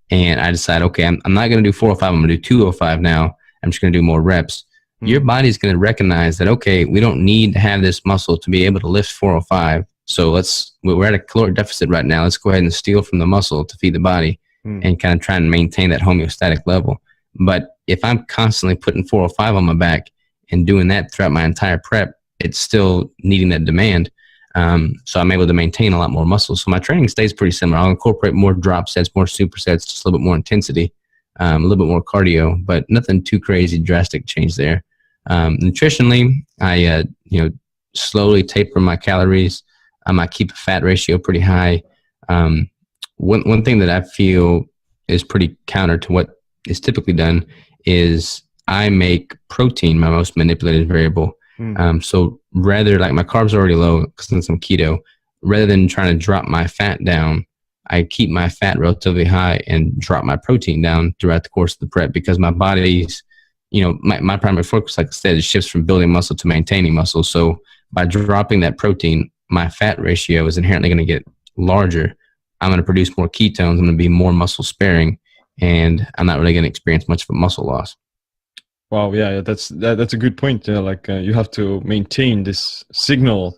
and I decide, okay, I'm not going to do 405, I'm going to do 205 now. I'm just going to do more reps. Your body's going to recognize that, okay, we don't need to have this muscle to be able to lift 405. So we're at a caloric deficit right now. Let's go ahead and steal from the muscle to feed the body and kind of try and maintain that homeostatic level. But if I'm constantly putting 405 on my back and doing that throughout my entire prep, it's still needing that demand. So I'm able to maintain a lot more muscle. So my training stays pretty similar. I'll incorporate more drop sets, more supersets, just a little bit more intensity, a little bit more cardio, but nothing too crazy, drastic change there. Nutritionally, I slowly taper my calories. I keep a fat ratio pretty high. One thing that I feel is pretty counter to what is typically done is I make protein my most manipulated variable. So rather, like my carbs are already low since I'm keto, rather than trying to drop my fat down, I keep my fat relatively high and drop my protein down throughout the course of the prep, because my body's, my primary focus, like I said, shifts from building muscle to maintaining muscle. So by dropping that protein, my fat ratio is inherently going to get larger. I'm going to produce more ketones. I'm going to be more muscle sparing, and I'm not really going to experience much of a muscle loss. Wow, yeah, that's a good point. You have to maintain this signal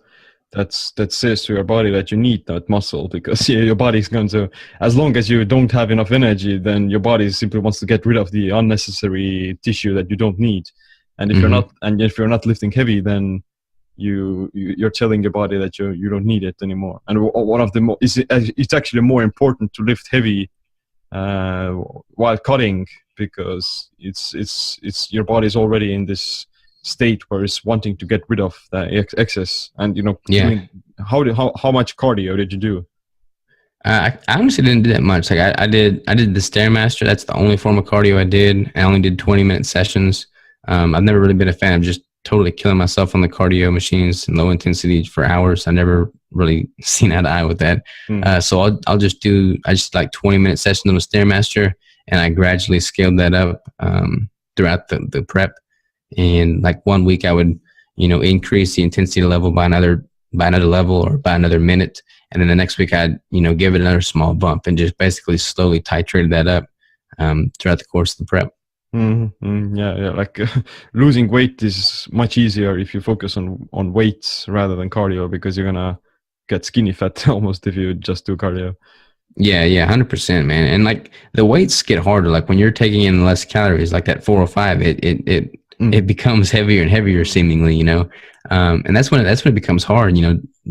that says to your body that you need that muscle, because your body's going to, as long as you don't have enough energy, then your body simply wants to get rid of the unnecessary tissue that you don't need. And if you're not lifting heavy, then you're telling your body that you don't need it anymore. And one of the it's actually more important to lift heavy while cutting, because it's your body's already in this state where it's wanting to get rid of the excess. And how much cardio did you do? I honestly didn't do that much. Like I did the Stairmaster. That's the only form of cardio I did. I only did 20-minute sessions. I've never really been a fan of just totally killing myself on the cardio machines and low intensity for hours. I never really seen eye to eye with that. So I just like 20-minute sessions on the Stairmaster, and I gradually scaled that up throughout the prep. And like 1 week I would, increase the intensity level by another level or by another minute. And then the next week I'd, give it another small bump, and just basically slowly titrated that up throughout the course of the prep. Yeah. Like losing weight is much easier if you focus on weights rather than cardio, because you're gonna get skinny fat almost if you just do cardio. Yeah, 100%, man. And like the weights get harder. Like when you're taking in less calories, like that 405, it becomes heavier and heavier seemingly, and that's when it becomes hard.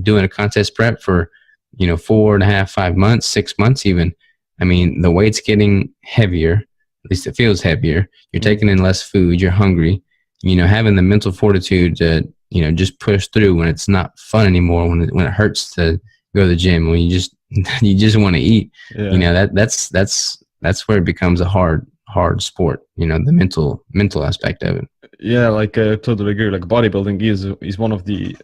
Doing a contest prep for 4.5, 5 months, 6 months even. I mean, the weight's getting heavier. At least it feels heavier. You're taking in less food. You're hungry. Having the mental fortitude to just push through when it's not fun anymore. When it hurts to go to the gym. When you just want to eat. Yeah. That's where it becomes a hard sport. The mental aspect of it. Yeah, like I totally agree. Like bodybuilding is one of the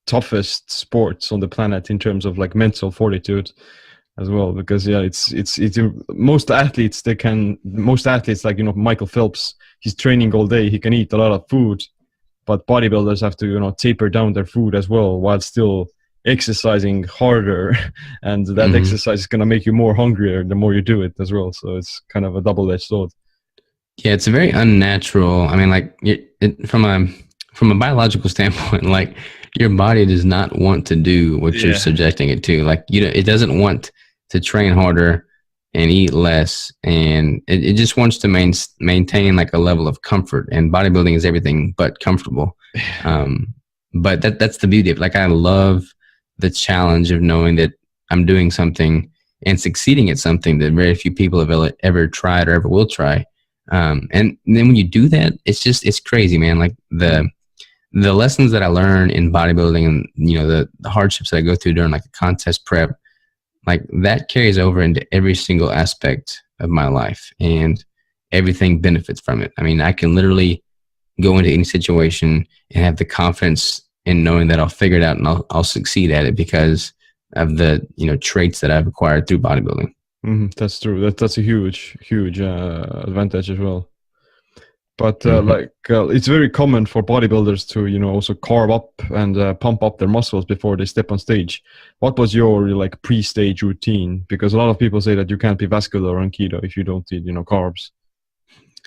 toughest sports on the planet in terms of like mental fortitude as well, because it's most athletes like Michael Phelps, he's training all day, he can eat a lot of food, but bodybuilders have to taper down their food as well while still exercising harder, and that exercise is going to make you more hungrier the more you do it as well. So it's kind of a double-edged sword. Yeah, it's a very unnatural. I mean, like from a biological standpoint, like your body does not want to do what you're subjecting it to. Like it doesn't want to train harder and eat less, and it just wants to maintain like a level of comfort. And bodybuilding is everything but comfortable. But that's the beauty of it. Like I love the challenge of knowing that I'm doing something and succeeding at something that very few people have ever tried or ever will try. And then when you do that, it's crazy, man. Like the lessons that I learn in bodybuilding and, the hardships that I go through during like a contest prep, like that carries over into every single aspect of my life, and everything benefits from it. I mean, I can literally go into any situation and have the confidence in knowing that I'll figure it out and I'll succeed at it because of the, traits that I've acquired through bodybuilding. That's true. That's a huge advantage as well. But it's very common for bodybuilders to also carb up and pump up their muscles before they step on stage. What was your like pre-stage routine? Because a lot of people say that you can't be vascular on keto if you don't eat carbs.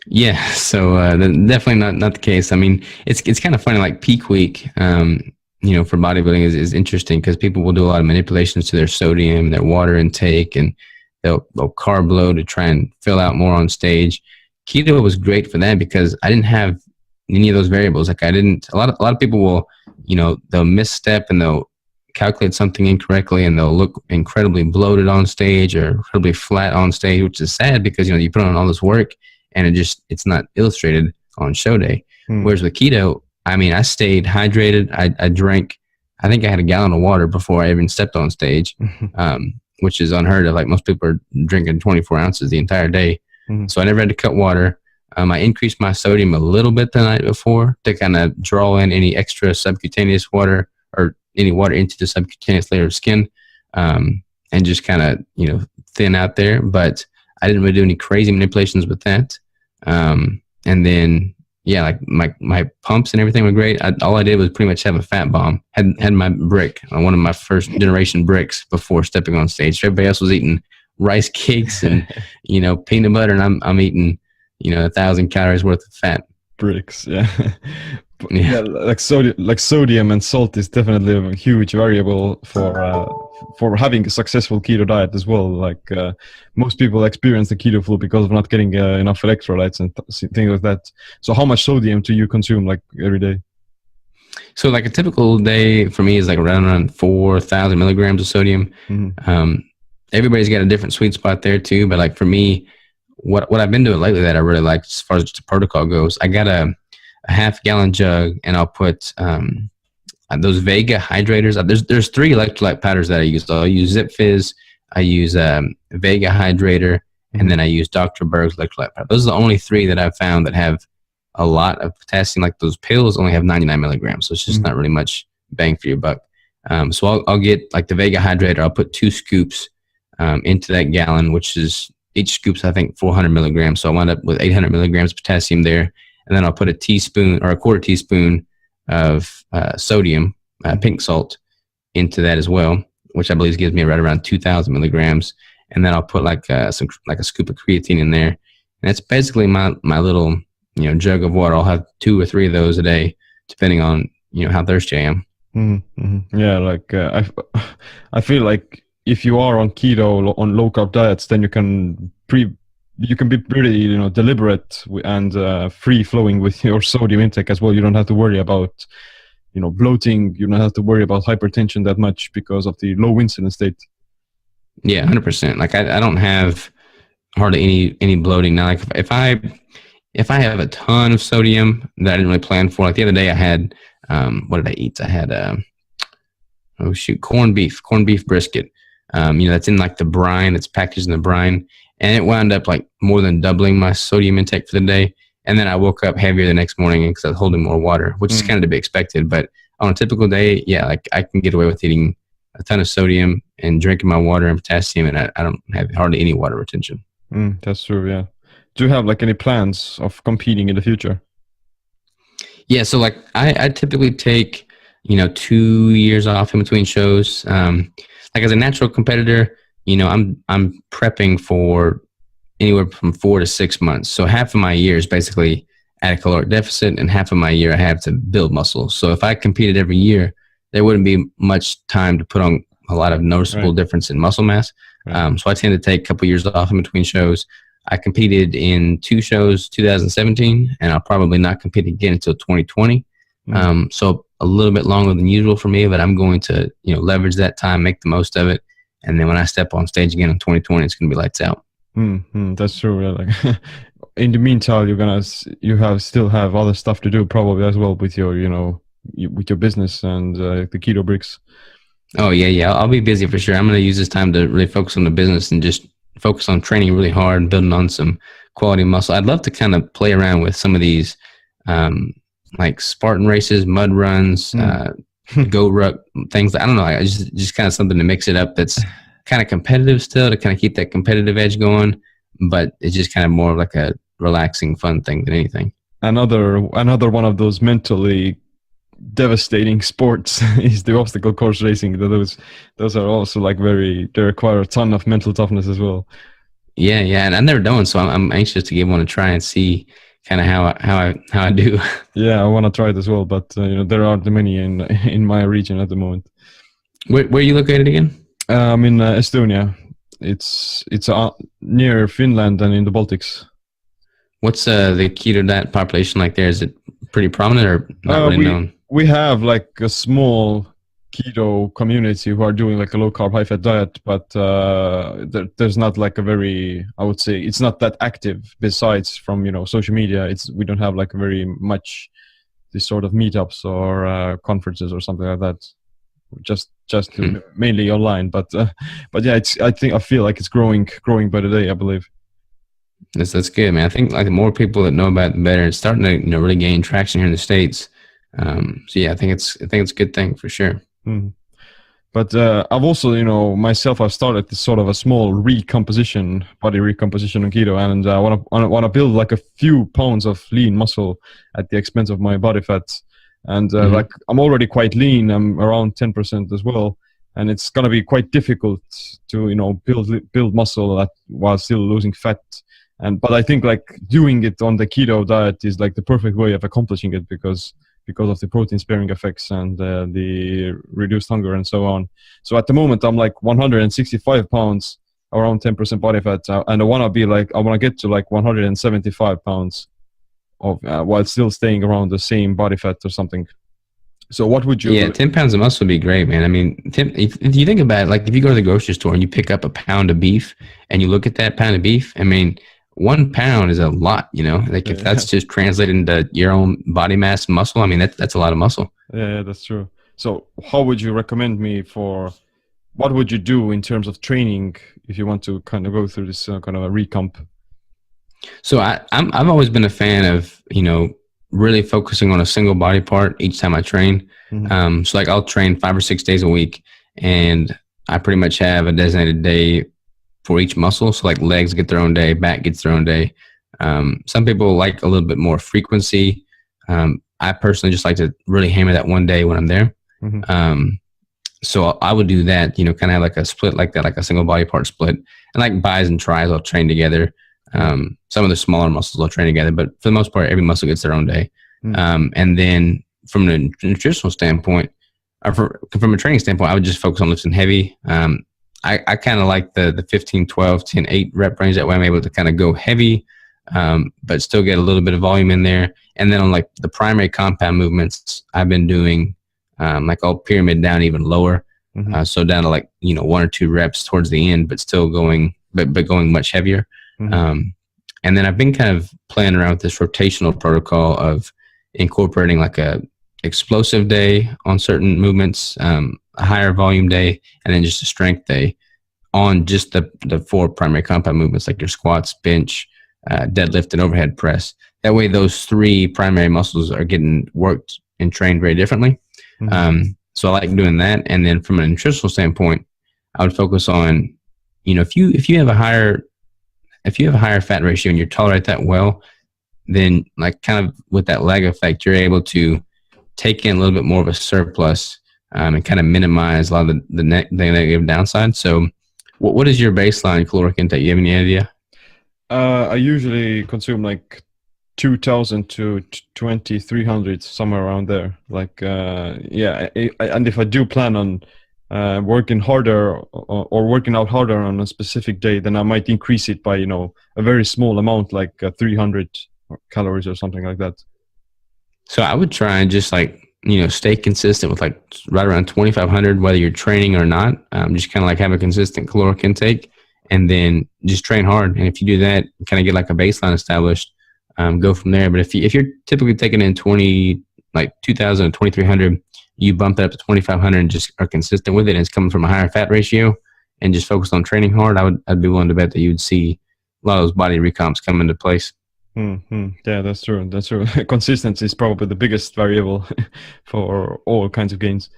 Yeah, so definitely not the case. I mean, it's kind of funny. Like peak week, for bodybuilding is interesting because people will do a lot of manipulations to their sodium, their water intake, and they'll carb load to try and fill out more on stage. Keto was great for that because I didn't have any of those variables. Like a lot of people will, they'll misstep and they'll calculate something incorrectly and they'll look incredibly bloated on stage or incredibly flat on stage, which is sad because, you put on all this work and it's not illustrated on show day. Whereas with keto, I mean, I stayed hydrated. I drank, I think I had a gallon of water before I even stepped on stage, which is unheard of. Like most people are drinking 24 ounces the entire day. So I never had to cut water. I increased my sodium a little bit the night before to kind of draw in any extra subcutaneous water or any water into the subcutaneous layer of skin, and just kind of, thin out there. But I didn't really do any crazy manipulations with that. And then, like my pumps and everything were great. All I did was pretty much have a fat bomb. Had my brick, one of my first generation bricks before stepping on stage. Everybody else was eating rice cakes and peanut butter, and I'm eating 1,000 calories worth of fat. Bricks, yeah. Like sodium and salt is definitely a huge variable for having a successful keto diet as well. Like most people experience the keto flu because of not getting enough electrolytes and things like that. So how much sodium do you consume like every day? So like a typical day for me is like around 4,000 milligrams of sodium. Everybody's got a different sweet spot there too, but like for me, what I've been doing lately that I really like as far as the protocol goes, I got a half-gallon jug, and I'll put those Vega hydrators. There's 3 electrolyte powders that I use. So I'll use Zip Fizz, I use Vega hydrator, and then I use Dr. Berg's electrolyte powder. Those are the only 3 that I've found that have a lot of potassium. Like those pills only have 99 milligrams, so it's just not really much bang for your buck. So I'll get like the Vega hydrator. I'll put 2 scoops into that gallon, which is each scoop's I think 400 milligrams. So I wind up with 800 milligrams of potassium there, and then I'll put a teaspoon or a quarter teaspoon of sodium, pink salt, into that as well, which I believe gives me right around 2,000 milligrams. And then I'll put like a scoop of creatine in there, and that's basically my little jug of water. I'll have 2 or 3 of those a day, depending on how thirsty I am. Yeah, like I feel like if you are on keto, on low carb diets, then you can be pretty deliberate and free flowing with your sodium intake as well. You don't have to worry about bloating. You don't have to worry about hypertension that much because of the low insulin state. Yeah, 100%. Like I don't have hardly any bloating now. Like if I have a ton of sodium that I didn't really plan for, like the other day I had what did I eat? I had corned beef brisket. That's in like the brine, it's packaged in the brine, and it wound up like more than doubling my sodium intake for the day. And then I woke up heavier the next morning because I was holding more water, which is kind of to be expected. But on a typical day, yeah, like I can get away with eating a ton of sodium and drinking my water and potassium, and I don't have hardly any water retention. That's true. Yeah. Do you have like any plans of competing in the future? Yeah, so like I typically take 2 years off in between shows. Like as a natural competitor, I'm prepping for anywhere from 4 to 6 months. So half of my year is basically at a caloric deficit, and half of my year I have to build muscle. So if I competed every year, there wouldn't be much time to put on a lot of noticeable difference in muscle mass. So I tend to take a couple years off in between shows. I competed in 2 shows 2017, and I'll probably not compete again until 2020. So a little bit longer than usual for me, but I'm going to leverage that time, make the most of it, and then when I step on stage again in 2020, it's going to be lights out. That's true. Yeah, like in the meantime, you still have other stuff to do probably as well with your with your business and the Keto Bricks. Oh yeah, I'll be busy for sure. I'm going to use this time to really focus on the business and just focus on training really hard and building on some quality muscle. I'd love to kind of play around with some of these like Spartan races, mud runs, goat ruck things. I don't know. I just kind of something to mix it up that's kind of competitive still, to kind of keep that competitive edge going, but it's just kind of more like a relaxing, fun thing than anything. Another one of those mentally devastating sports is the obstacle course racing. Those are also like they require a ton of mental toughness as well. Yeah, and I've never done, so I'm anxious to give one a try and see kind of how I do. Yeah, I want to try it as well, but there aren't many in my region at the moment. Where are you located again? I'm in Estonia. It's near Finland and in the Baltics. What's the keto diet population like there? Is it pretty prominent or not really known? We have like a small keto community who are doing like a low carb, high fat diet, but there's not like a very, I would say, it's not that active. Besides from social media, we don't have like very much this sort of meetups or conferences or something like that. Just mainly online, but yeah, I feel like it's growing by the day, I believe. That's good, man. I think like the more people that know about it, the better. It's starting to really gain traction here in the States. So yeah, I think it's a good thing for sure. But I've also, myself, I've started this sort of a small body recomposition on keto, and I want to build like a few pounds of lean muscle at the expense of my body fat. And like I'm already quite lean. I'm around 10% as well, and it's gonna be quite difficult to build muscle while still losing fat. But I think like doing it on the keto diet is like the perfect way of accomplishing it because of the protein sparing effects and the reduced hunger and so on. So at the moment I'm like 165 pounds, around 10% body fat, and I want to get to like 175 pounds of while still staying around the same body fat or something. So what would you? Yeah, 10 pounds of muscle would be great, man. I mean, if you think about it, like if you go to the grocery store and you pick up a pound of beef and you look at that pound of beef, I mean, 1 pound is a lot, you know, like if that's just translated into your own body mass muscle, I mean, that's a lot of muscle. Yeah, that's true. So how would you recommend me for, what would you do in terms of training if you want to kind of go through this kind of a recomp? So I've always been a fan of, you know, really focusing on a single body part each time I train. So like I'll train 5 or 6 days a week, and I pretty much have a designated day for each muscle. So like legs get their own day, back gets their own day. Some people like a little bit more frequency. I personally just like to really hammer that one day when I'm there. So I would do that, you know, kind of have like a split like that, like a single body part split. And like bis and tris, I'll train together. Some of the smaller muscles I'll train together, but for the most part, every muscle gets their own day. And then from a nutritional standpoint, or from a training standpoint, I would just focus on lifting heavy. I kind of like the 15, 12, 10, 8 rep range. That way I'm able to kind of go heavy, but still get a little bit of volume in there. And then on like the primary compound movements, I've been doing like I'll pyramid down even lower. So down to like, you know, 1 or 2 reps towards the end, but still going, but going much heavier. And then I've been kind of playing around with this rotational protocol of incorporating like a explosive day on certain movements, a higher volume day, and then just a strength day on just the 4 primary compound movements, like your squats, bench, deadlift, and overhead press. That way those 3 primary muscles are getting worked and trained very differently. So I like doing that. And then from a nutritional standpoint, I would focus on, you know, if you have a higher fat ratio and you tolerate that well, then like kind of with that lag effect, you're able to take in a little bit more of a surplus and kind of minimize a lot of the negative downside. So what is your baseline caloric intake? You have any idea? I usually consume like 2,000 to 2,300, somewhere around there. Like, yeah, and if I do plan on working harder or working out harder on a specific day, then I might increase it by, you know, a very small amount, like 300 calories or something like that. So I would try and just like, you know, stay consistent with like right around 2,500, whether you're training or not. Just kind of like have a consistent caloric intake, and then just train hard. And if you do that, kind of get like a baseline established, go from there. But if you're typically taking in 2,000 to 2,300, you bump that up to 2,500 and just are consistent with it, and it's coming from a higher fat ratio and just focused on training hard, I'd be willing to bet that you would see a lot of those body recomps come into place. Yeah, that's true. That's true. Consistency is probably the biggest variable for all kinds of gains.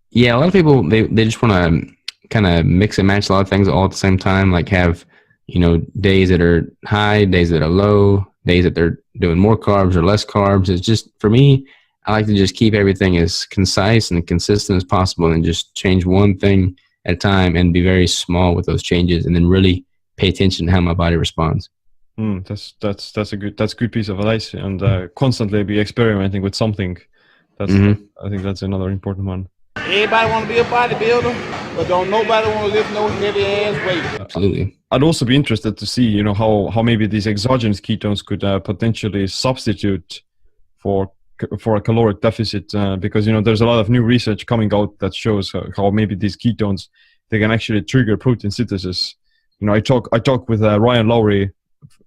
Yeah, a lot of people, they just want to kind of mix and match a lot of things all at the same time, like have, you know, days that are high, days that are low, days that they're doing more carbs or less carbs. It's just, for me, I like to just keep everything as concise and consistent as possible, and just change one thing at a time and be very small with those changes, and then really pay attention to how my body responds. That's a good piece of advice, and constantly be experimenting with something. I think that's another important one. Everybody want to be a bodybuilder, but don't nobody want to lift no heavy ass weight. Absolutely. I'd also be interested to see, you know, how maybe these exogenous ketones could potentially substitute for a caloric deficit, because, you know, there's a lot of new research coming out that shows how maybe these ketones, they can actually trigger protein synthesis. You know, I talk with Ryan Lowry,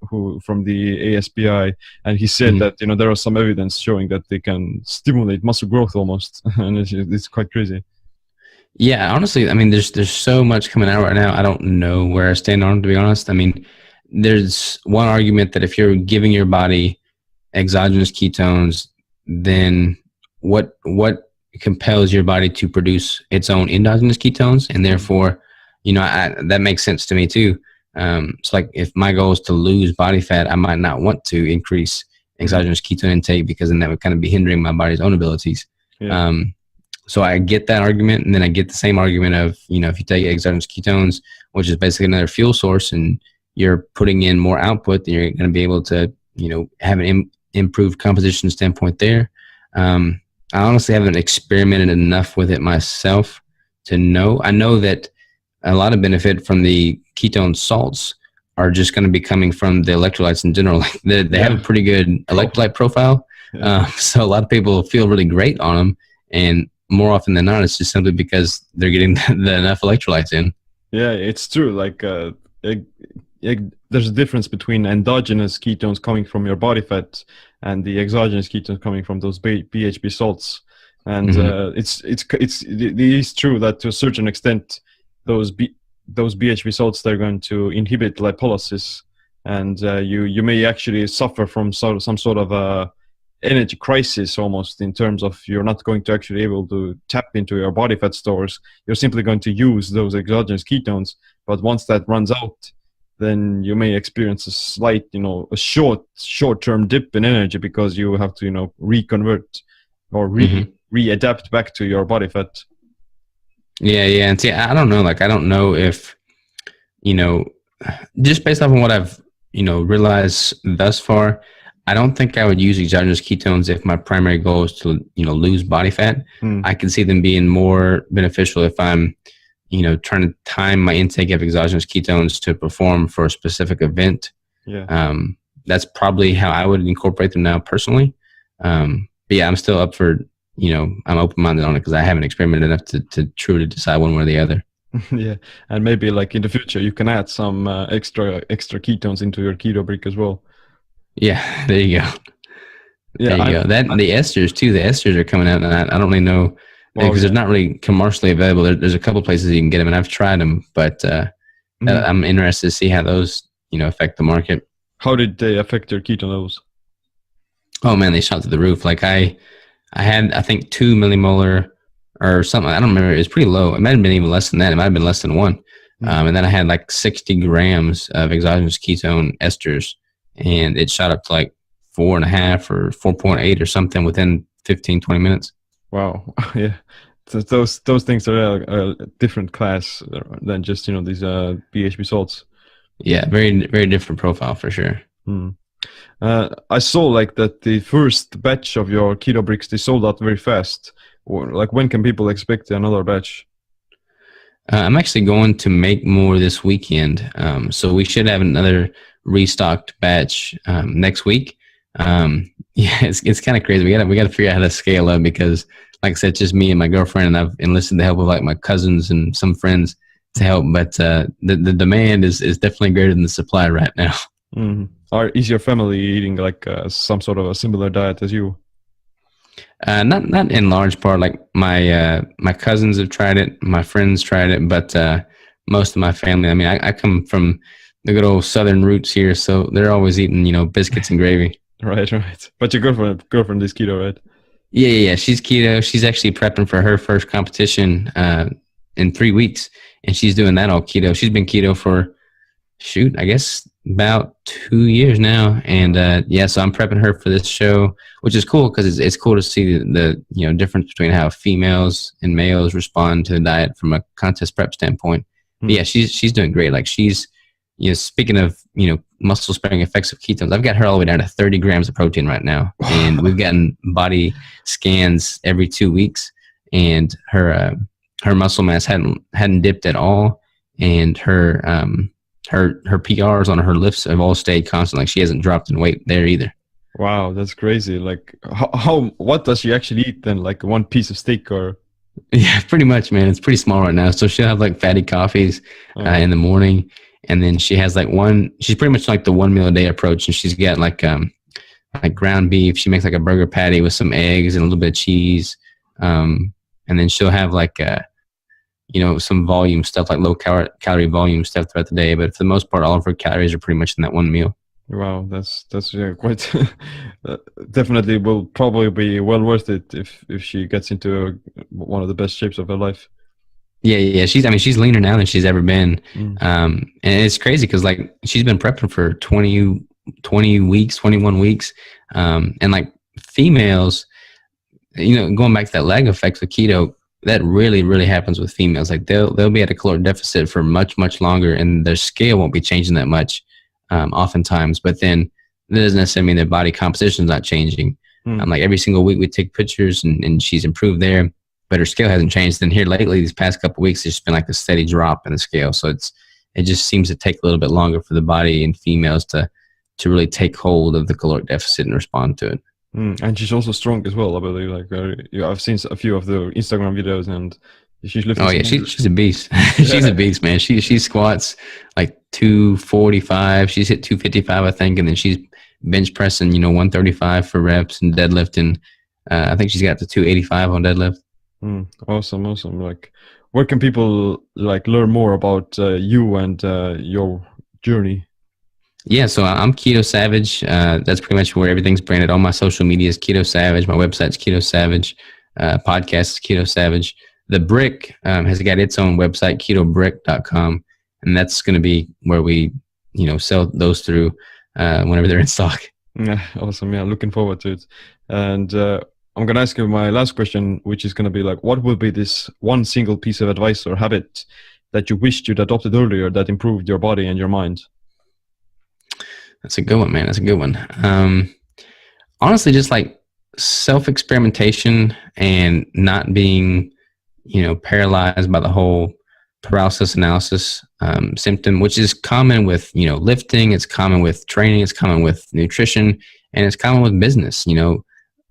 who from the ASBI, and he said that, you know, there is some evidence showing that they can stimulate muscle growth almost, and it's quite crazy. Yeah, honestly, I mean, there's so much coming out right now. I don't know where I stand on it, to be honest. I mean, there's one argument that if you're giving your body exogenous ketones, then what compels your body to produce its own endogenous ketones, and therefore, you know, that makes sense to me too. So like if my goal is to lose body fat, I might not want to increase exogenous ketone intake, because then that would kind of be hindering my body's own abilities. Yeah. So I get that argument, and then I get the same argument of, you know, if you take exogenous ketones, which is basically another fuel source, and you're putting in more output, then you're going to be able to, you know, have an improved composition standpoint there. I honestly haven't experimented enough with it myself to know. I know that a lot of benefit from the ketone salts are just going to be coming from the electrolytes in general. Like they have a pretty good electrolyte profile. So a lot of people feel really great on them. And more often than not, it's just simply because they're getting enough electrolytes in. Yeah, it's true. Like there's a difference between endogenous ketones coming from your body fat and the exogenous ketones coming from those BHB salts. And it is true that to a certain extent, those BHB salts, they're going to inhibit lipolysis, and you may actually suffer from some sort of a energy crisis almost, in terms of you're not going to actually able to tap into your body fat stores. You're simply going to use those exogenous ketones, but once that runs out, then you may experience a slight, a short-term dip in energy, because you have to, reconvert or readapt back to your body fat. Yeah. And see, I don't know. Like, I don't know if, just based off of what I've, realized thus far, I don't think I would use exogenous ketones if my primary goal is to, lose body fat. I can see them being more beneficial if I'm, trying to time my intake of exogenous ketones to perform for a specific event. Yeah. That's probably how I would incorporate them now personally. But yeah, I'm still up for, I'm open-minded on it because I haven't experimented enough to truly decide one way or the other. Yeah, and maybe like in the future you can add some extra ketones into your keto brick as well. Yeah, there you go. Yeah, there you go. The esters too. The esters are coming out, and I don't really know, because they're not really commercially available. There's a couple places you can get them, and I've tried them, but I'm interested to see how those affect the market. How did they affect your keto levels? Oh man, they shot through the roof. Like I had, I think, 2 millimolar or something. I don't remember. It was pretty low. It might have been even less than that. It might have been less than 1. And then I had like 60 grams of exogenous ketone esters, and it shot up to like 4.5 or 4.8 or something within 15-20 minutes. Wow. Yeah. So those things are a different class than just these BHB salts. Yeah, very very different profile for sure. I saw like that the first batch of your keto bricks, they sold out very fast. Or like, when can people expect another batch? I'm actually going to make more this weekend, so we should have another restocked batch next week. Yeah, it's kind of crazy. We got to figure out how to scale up, because, like I said, it's just me and my girlfriend, and I've enlisted the help of like my cousins and some friends to help. But the demand is definitely greater than the supply right now. Is your family eating like some sort of a similar diet as you? Not in large part. Like my cousins have tried it, my friends tried it, but most of my family. I mean, I come from the good old Southern roots here, so they're always eating biscuits and gravy. Right. But your girlfriend is keto, right? Yeah. She's keto. She's actually prepping for her first competition in 3 weeks, and she's doing that all keto. She's been keto for, I guess about 2 years now, and so I'm prepping her for this show, which is cool because it's cool to see the difference between how females and males respond to the diet from a contest prep standpoint. But yeah, she's doing great. Like, she's speaking of muscle sparing effects of ketones, I've got her all the way down to 30 grams of protein right now, and we've gotten body scans every 2 weeks, and her muscle mass hadn't dipped at all, and her PRs on her lifts have all stayed constant. Like, she hasn't dropped in weight there either. Wow, that's crazy. Like, what does she actually eat then? Like one piece of steak or? Yeah, pretty much, man. It's pretty small right now. So she'll have like fatty coffees in the morning, and then she has like she's pretty much like the 1 meal a day approach, and she's got like ground beef. She makes like a burger patty with some eggs and a little bit of cheese, and then she'll have like some volume stuff, like low calorie volume stuff throughout the day. But for the most part, all of her calories are pretty much in that one meal. Wow, that's quite definitely will probably be well worth it if she gets into one of the best shapes of her life. Yeah. She's leaner now than she's ever been. And it's crazy because like she's been prepping for 20 weeks, 21 weeks. And like females, going back to that lag effect with keto, that really, really happens with females. Like they'll be at a caloric deficit for much, much longer, and their scale won't be changing that much, oftentimes. But then that doesn't necessarily mean their body composition is not changing. Like every single week we take pictures, and she's improved there, but her scale hasn't changed. Then here lately, these past couple of weeks, there's been like a steady drop in the scale. So it just seems to take a little bit longer for the body in females to really take hold of the caloric deficit and respond to it. And she's also strong as well, I believe. Like I've seen a few of the Instagram videos, and she's lifting. Oh yeah, she's a beast. She's a beast, man. She squats like 245. She's hit 255, I think, and then she's bench pressing 135 for reps and deadlifting. I think she's got to 285 on deadlift. Awesome. Like, where can people like learn more about you and your journey? Yeah, so I'm Keto Savage. That's pretty much where everything's branded. All my social media is Keto Savage. My website's Keto Savage. Podcast is Keto Savage. The Brick has got its own website, ketobrick.com, and that's going to be where we, sell those through whenever they're in stock. Yeah, awesome. Yeah, looking forward to it. And I'm going to ask you my last question, which is going to be like, what would be this one single piece of advice or habit that you wished you'd adopted earlier that improved your body and your mind? That's a good one, man. That's a good one. Honestly, just like self-experimentation and not being, paralyzed by the whole paralysis analysis symptom, which is common with, lifting. It's common with training. It's common with nutrition, and it's common with business.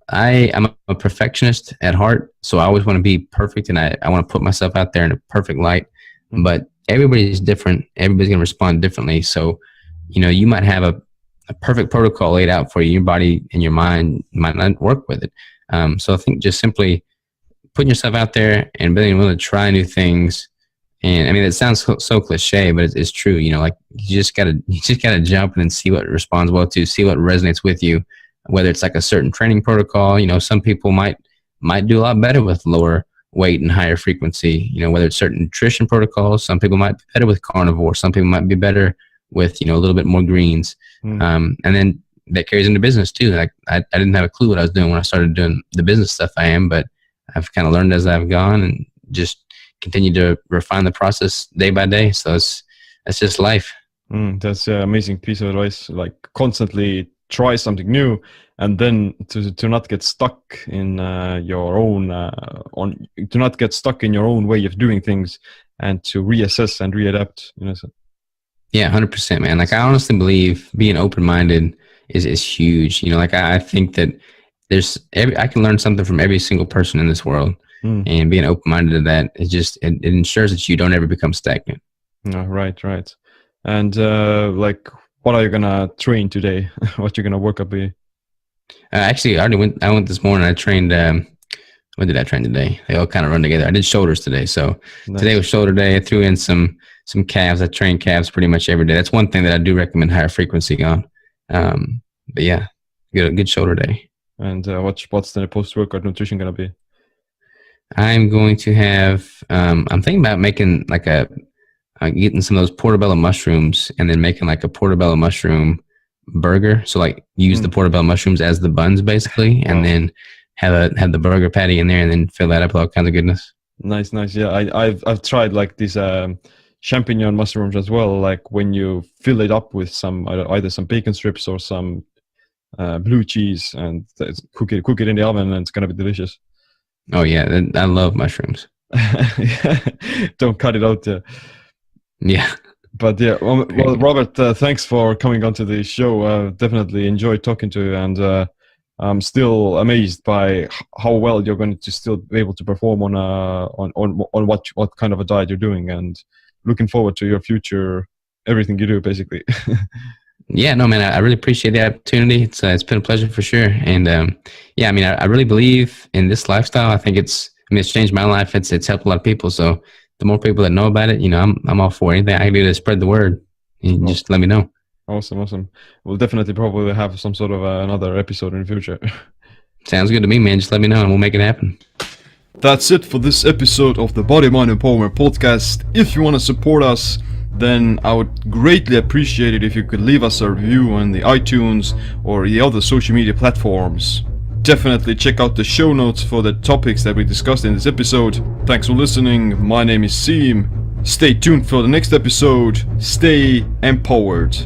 I am a perfectionist at heart, so I always want to be perfect, and I want to put myself out there in a perfect light. But everybody's different. Everybody's going to respond differently. So, you might have a perfect protocol laid out for you. Your body and your mind might not work with it. So I think just simply putting yourself out there and being willing to try new things. And I mean, it sounds so cliche, but it's true. Like you just gotta jump in and see what responds well to, see what resonates with you, whether it's like a certain training protocol. Some people might do a lot better with lower weight and higher frequency, whether it's certain nutrition protocols. Some people might be better with carnivore. Some people might be better with, a little bit more greens. And then that carries into business too. Like I didn't have a clue what I was doing when I started doing the business stuff I am, but I've kind of learned as I've gone and just continue to refine the process day by day. So that's just life. That's an amazing piece of advice. Like constantly try something new, and then to not get stuck in your own to not get stuck in your own way of doing things, and to reassess and readapt. So. Yeah, 100%, man. Like I honestly believe being open-minded is huge. Like I think that I can learn something from every single person in this world, and being open-minded to that it ensures that you don't ever become stagnant. Right. And like, what are you gonna train today? What you gonna work up with? Actually, I went this morning. I trained. When did I train today? They all kind of run together. I did shoulders today, so nice. Today was shoulder day. I threw in some calves. I train calves pretty much every day. That's one thing that I do recommend higher frequency on. But yeah, good shoulder day. And what's the post-workout nutrition gonna be? I'm going to have. I'm thinking about making like getting some of those portobello mushrooms and then making like a portobello mushroom burger. So like use the portobello mushrooms as the buns basically, and then have the burger patty in there, and then fill that up with all kinds of goodness. Nice. Yeah, I've tried like these champignon mushrooms as well. Like when you fill it up with some either some bacon strips or some blue cheese, and cook it in the oven, and it's gonna be delicious. Oh yeah, I love mushrooms. Don't cut it out. Yeah. But yeah, well Robert, thanks for coming onto the show. Definitely enjoyed talking to you, and I'm still amazed by how well you're going to still be able to perform on what kind of a diet you're doing, and looking forward to your future, everything you do, basically. Yeah, no, man, I really appreciate the opportunity. It's been a pleasure for sure. And yeah, I mean, I really believe in this lifestyle. I think it's changed my life. It's helped a lot of people. So the more people that know about it, I'm all for anything I can do to spread the word. You just let me know. Awesome. We'll definitely probably have some sort of another episode in the future. Sounds good to me, man. Just let me know and we'll make it happen. That's it for this episode of the Body, Mind, Empowerment podcast. If you want to support us, then I would greatly appreciate it if you could leave us a review on the iTunes or the other social media platforms. Definitely check out the show notes for the topics that we discussed in this episode. Thanks for listening. My name is Seem. Stay tuned for the next episode. Stay empowered.